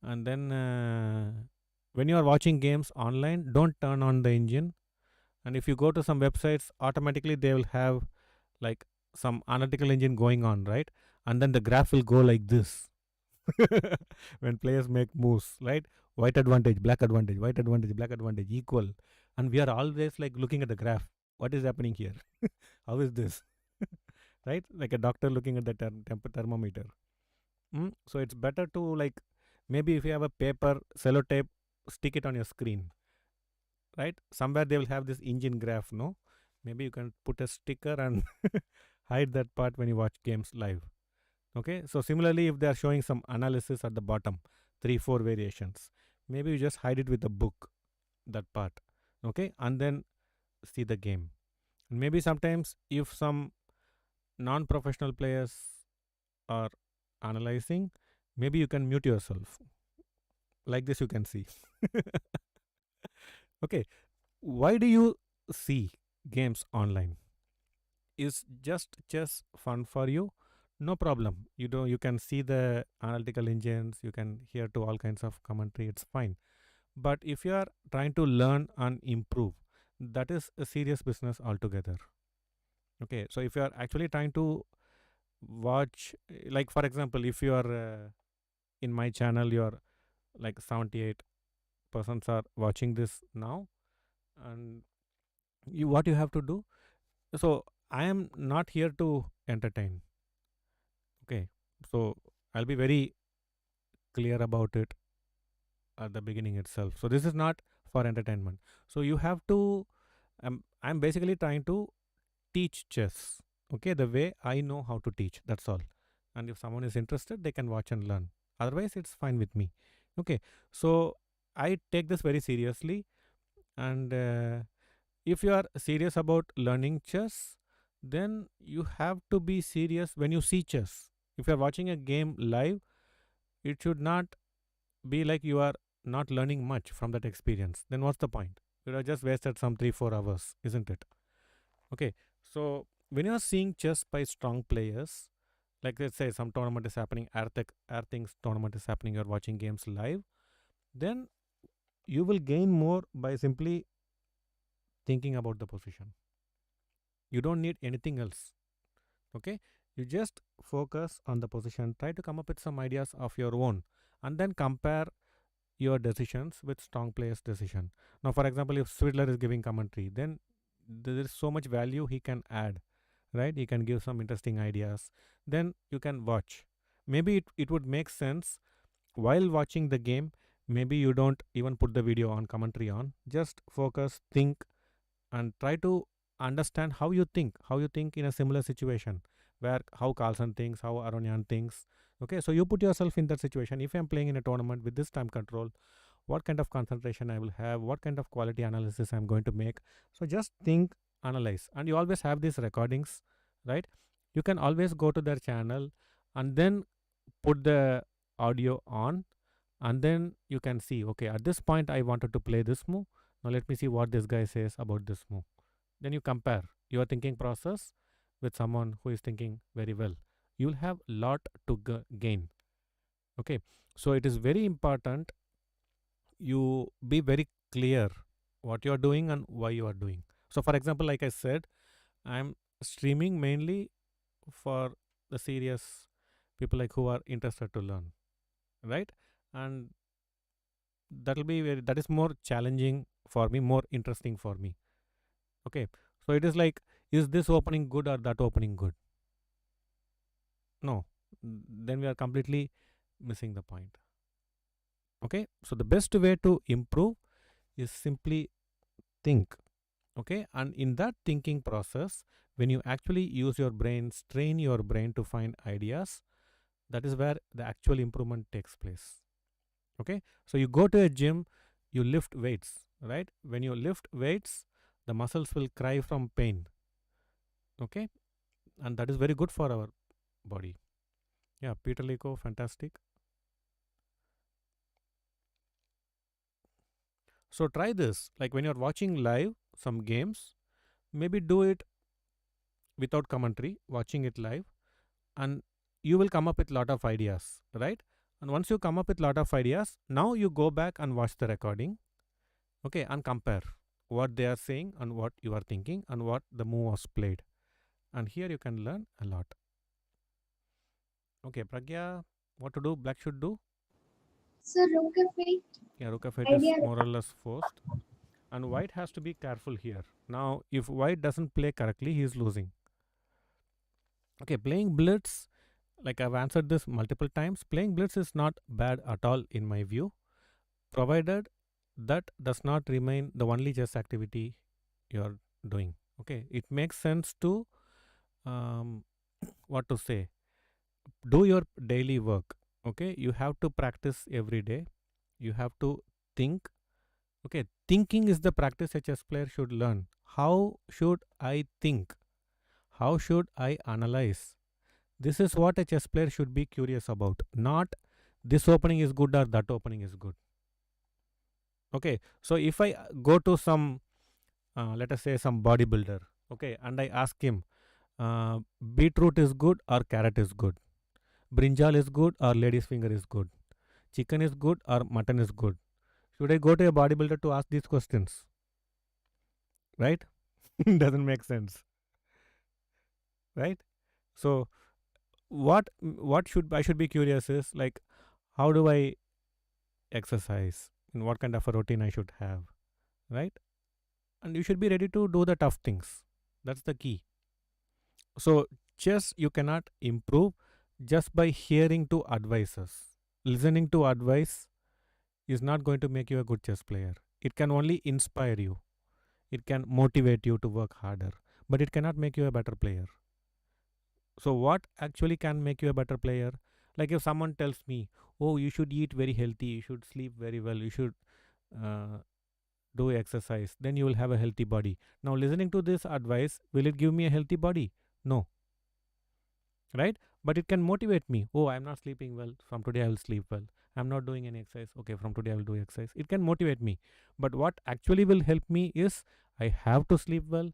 And then when you are watching games online, don't turn on the engine. And if you go to some websites, automatically they will have like some analytical engine going on, right? And then the graph will go like this when players make moves, right? White advantage, black advantage, white advantage, black advantage, equal. And we are always like looking at the graph. What is happening here? How is this? Right? Like a doctor looking at the thermometer. So it's better to like maybe if you have a paper, sellotape, stick it on your screen, right? Somewhere they will have this engine graph, no? Maybe you can put a sticker and hide that part when you watch games live. Okay, so similarly, if they are showing some analysis at the bottom, 3, 4 variations, maybe you just hide it with a book, that part. Okay, and then see the game. Maybe sometimes if some non professional players are analyzing, maybe you can mute yourself. Like this, you can see. Okay, why do you see games online? Is just chess fun for you? No problem. You can see the analytical engines, you can hear to all kinds of commentary, it's fine. But if you are trying to learn and improve, that is a serious business altogether. Okay, so if you are actually trying to watch, like for example, if you are in my channel, you are like 78 persons are watching this now, and What you have to do. So I am not here to entertain. Okay, so I'll be very clear about it at the beginning itself. So this is not for entertainment. So you have to. I'm basically trying to teach chess. Okay, the way I know how to teach. That's all. And if someone is interested, they can watch and learn. Otherwise, it's fine with me. Okay, so I take this very seriously, and if you are serious about learning chess, then you have to be serious when you see chess. If you are watching a game live, it should not be like you are not learning much from that experience. Then what's the point? You have just wasted some 3-4 hours, isn't it? Okay, so when you are seeing chess by strong players, like let's say some tournament is happening, Earthing's tournament is happening, you're watching games live, then you will gain more by simply thinking about the position. You don't need anything else. Okay, you just focus on the position, try to come up with some ideas of your own, and then compare your decisions with strong players' decision. Now, for example, if Swidler is giving commentary, then there is so much value he can add, right? He can give some interesting ideas. Then you can watch. Maybe it would make sense while watching the game. Maybe you don't even put the video on commentary on. Just focus, think, and try to understand how you think in a similar situation where how Carlson thinks, how Aronian thinks. Okay, so you put yourself in that situation. If I'm playing in a tournament with this time control, what kind of concentration I will have, what kind of quality analysis I'm going to make. So just think, analyze, and you always have these recordings, right? You can always go to their channel and then put the audio on, and then you can see, okay, at this point I wanted to play this move. Now let me see what this guy says about this move. Then you compare your thinking process with someone who is thinking very well. You'll have a lot to gain. Okay, so it is very important you be very clear what you are doing and why you are doing. So for example, like I said, I'm streaming mainly for the serious people like who are interested to learn, right? And that is more challenging for me, more interesting for me. Okay, so it is like, is this opening good or that opening good? No, then we are completely missing the point. Okay, so the best way to improve is simply think. Okay, and in that thinking process, when you actually use your brain, strain your brain to find ideas, that is where the actual improvement takes place. Okay, so you go to a gym, you lift weights, right? When you lift weights, the muscles will cry from pain. Okay, and that is very good for our body. Yeah, Peter Lico, fantastic. So try this, like when you're watching live some games, maybe do it without commentary, watching it live, and you will come up with lot of ideas, right? And once you come up with lot of ideas, now you go back and watch the recording, okay, and compare what they are saying and what you are thinking and what the move was played. And here you can learn a lot. Okay, Pragya, what to do? Black should do? So rook f8, Yeah, rook f8 is idea. more or less forced. And white has to be careful here. Now, if white doesn't play correctly, he is losing. Okay, playing blitz, like I've answered this multiple times, playing blitz is not bad at all in my view, provided that does not remain the only chess activity you're doing. Okay, it makes sense to, um, what to say, do your daily work. Okay, you have to practice every day, you have to think. Okay, thinking is the practice a chess player should learn. How should I think? How should I analyze? This is what a chess player should be curious about, not this opening is good or that opening is good. Okay, so if I go to some, let us say, some bodybuilder, okay, and I ask him, beetroot is good or carrot is good, brinjal is good or lady's finger is good, chicken is good or mutton is good. Should I go to a bodybuilder to ask these questions? Right? Doesn't make sense, right? So what should I should be curious is like, how do I exercise and what kind of a routine I should have, right? and you should be ready to do the tough things. That's the key. So chess you cannot improve just by hearing to advices. Listening to advice is not going to make you a good chess player. It can only inspire you. It can motivate you to work harder, but it cannot make you a better player. So what actually can make you a better player? Like if someone tells me, "Oh, you should eat very healthy, you should sleep very well, you should uh, do exercise, then you will have a healthy body." Now, listening to this advice, will it give me a healthy body? No, right? But it can motivate me. Oh, I'm not sleeping well. From today, I will sleep well. I'm not doing any exercise. Okay, from today, I will do exercise. It can motivate me. But what actually will help me is I have to sleep well,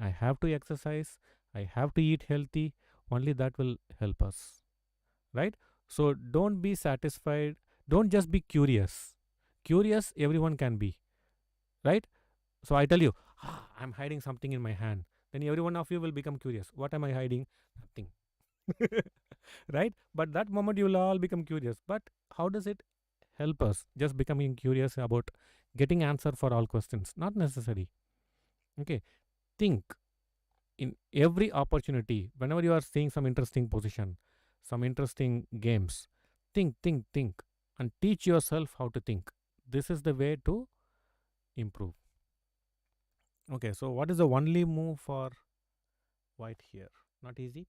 I have to exercise, I have to eat healthy. Only that will help us, right? So don't be satisfied. Don't just be curious. Curious, everyone can be, right? So I tell you, I'm hiding something in my hand. Then every one of you will become curious. What am I hiding? Nothing. Right? But that moment you will all become curious. But how does it help us? Just becoming curious about getting answer for all questions. Not necessary. Okay. Think in every opportunity, whenever you are seeing some interesting position, some interesting games, think, and teach yourself how to think. This is the way to improve. Okay, so what is the only move for white here? Not easy.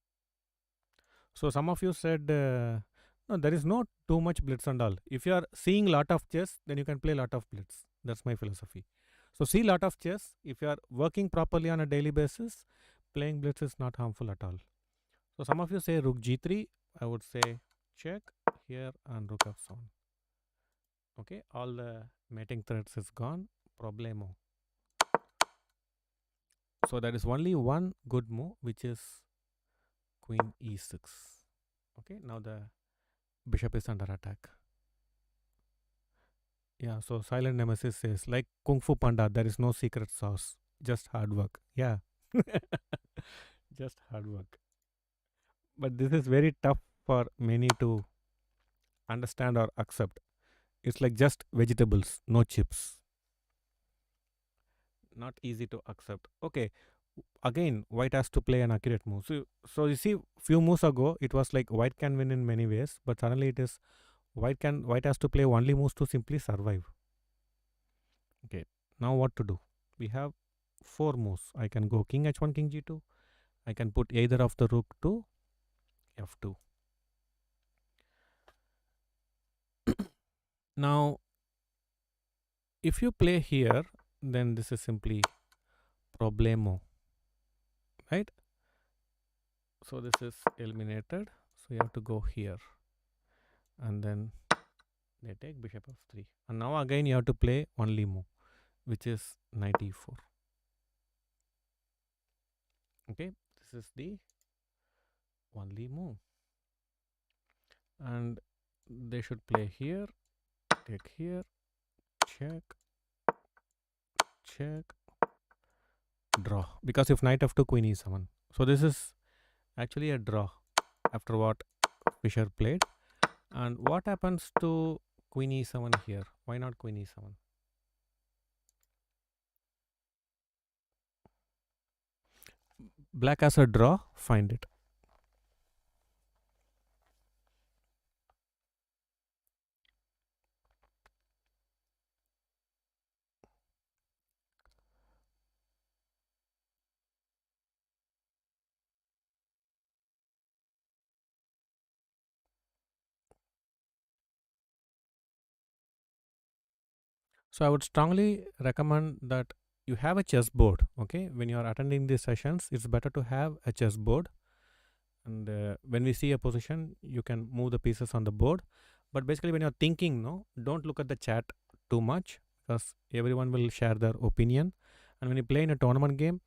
So some of you said, no, there is no too much blitz and all. If you are seeing lot of chess, then you can play lot of blitz. That's my philosophy. So see lot of chess. If you are working properly on a daily basis, playing blitz is not harmful at all. So some of you say rook g3. I would say check here and rook f7. Okay, all the mating threats is gone. Problemo. So there is only one good move, which is queen e6. Okay, now the bishop is under attack. Yeah, so Silent Nemesis says, like Kung Fu Panda, there is no secret sauce, just hard work. Yeah, just hard work. But this is very tough for many to understand or accept. It's like just vegetables, no chips. Not easy to accept. Okay, again, white has to play an accurate move. So you see, few moves ago, it was like white can win in many ways, but suddenly it is white has to play only moves to simply survive. Okay, now what to do? We have four moves. I can go king h1, king g2. I can put either of the rook to f2. Now, if you play here, then this is simply problemo, right? So this is eliminated. So you have to go here, and then they take bishop f3. And now again you have to play only move, which is knight e4. Okay, this is the only move, and they should play here, take here, check, check, draw. Because if knight f2, queen e7. So this is actually a draw after what Fischer played. And what happens to queen e7 here? Why not queen e7? Black has a draw, find it. So I would strongly recommend that you have a chessboard. Okay, when you are attending these sessions, it's better to have a chessboard. And when we see a position, you can move the pieces on the board. But basically, when you're thinking, no, don't look at the chat too much, because everyone will share their opinion. And when you play in a tournament game,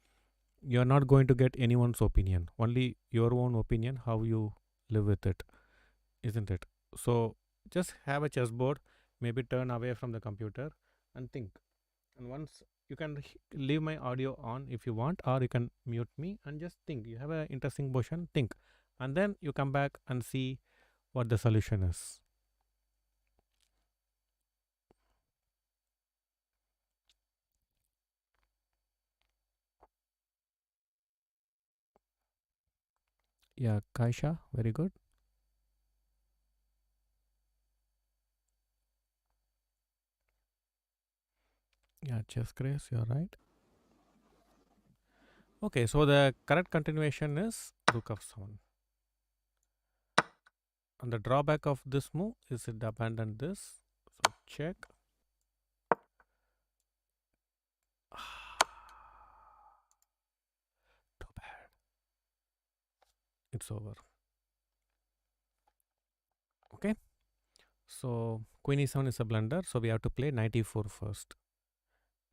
you're not going to get anyone's opinion, only your own opinion, how you live with it, isn't it? So just have a chessboard, maybe turn away from the computer and think. And once you can leave my audio on if you want, or you can mute me and just think. You have an interesting motion, think, and then you come back and see what the solution is. Yeah, Kaisha, very good. Yeah, Chess Grace, you're right. Okay, so the correct continuation is Rook of 7. And the drawback of this move is it abandoned this. So check. Too bad. It's over. Okay. So Queen e7 is a blunder. So we have to play knight e4 first.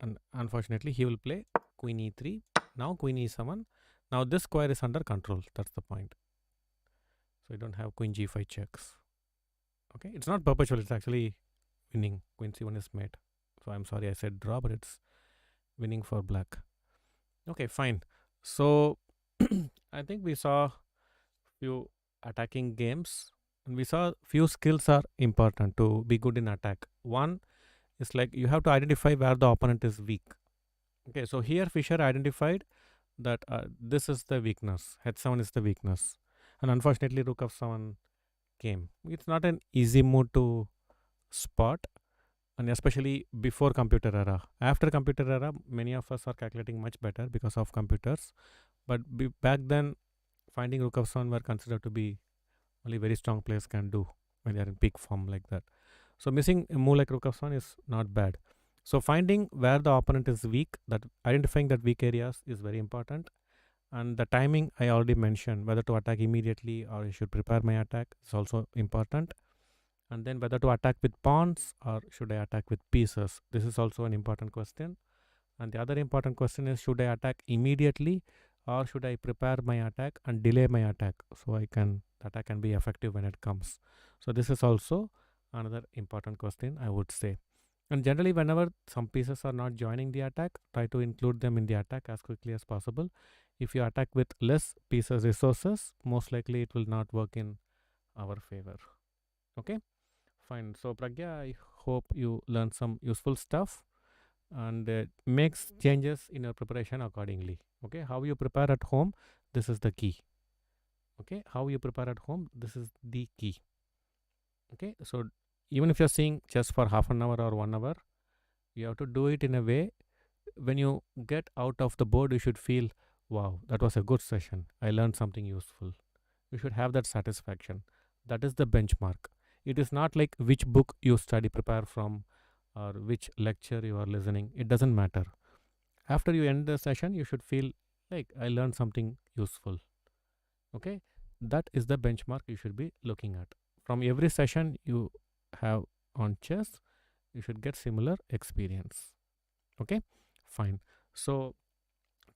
And unfortunately, he will play Queen e3. Now Queen e7. Now this square is under control. That's the point. So you don't have Queen g5 checks. Okay. It's not perpetual. It's actually winning. Queen c1 is mate. So I'm sorry I said draw, but it's winning for black. Okay, fine. So I think we saw few attacking games and we saw few skills are important to be good in attack. One is like you have to identify where the opponent is weak. Okay, so here Fischer identified that this is the weakness. H7 is the weakness, and unfortunately Rook of 7 came. It's not an easy move to spot, and especially before computer era. After computer era, many of us are calculating much better because of computers. But back then, finding Rook of 7 were considered to be only very strong players can do when they are in peak form like that. So missing a move like Rook of 7 is not bad. So finding where the opponent is weak, that identifying that weak areas is very important. And the timing I already mentioned, whether to attack immediately or I should prepare my attack is also important. And then whether to attack with pawns or should I attack with pieces, this is also an important question. And the other important question is, should I attack immediately or should I prepare my attack and delay my attack so the attack can be effective when it comes. So this is also another important question, I would say. And generally, whenever some pieces are not joining the attack, try to include them in the attack as quickly as possible. If you attack with less pieces resources, most likely it will not work in our favor. Okay, fine. So Pragya, I hope you learned some useful stuff and makes changes in your preparation accordingly. Okay, how you prepare at home, this is the key. Okay, how you prepare at home, this is the key. Okay, so even if you're seeing just for half an hour or 1 hour, you have to do it in a way when you get out of the board, you should feel, wow, that was a good session. I learned something useful. You should have that satisfaction. That is the benchmark. It is not like which book you study, prepare from, or which lecture you are listening. It doesn't matter. After you end the session, you should feel like I learned something useful. Okay, that is the benchmark you should be looking at. From every session you have on chess, you should get similar experience. Okay, fine. So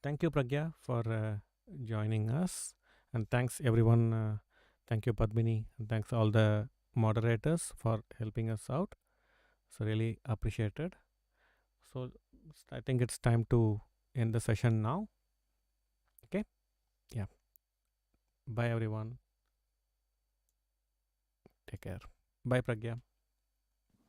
thank you, Pragya, for joining us, and thanks everyone. Thank you, Padmini, and thanks all the moderators for helping us out. So really appreciated. So I think it's time to end the session now. Okay. Yeah. Bye, everyone. Take care. Bye, Pragya.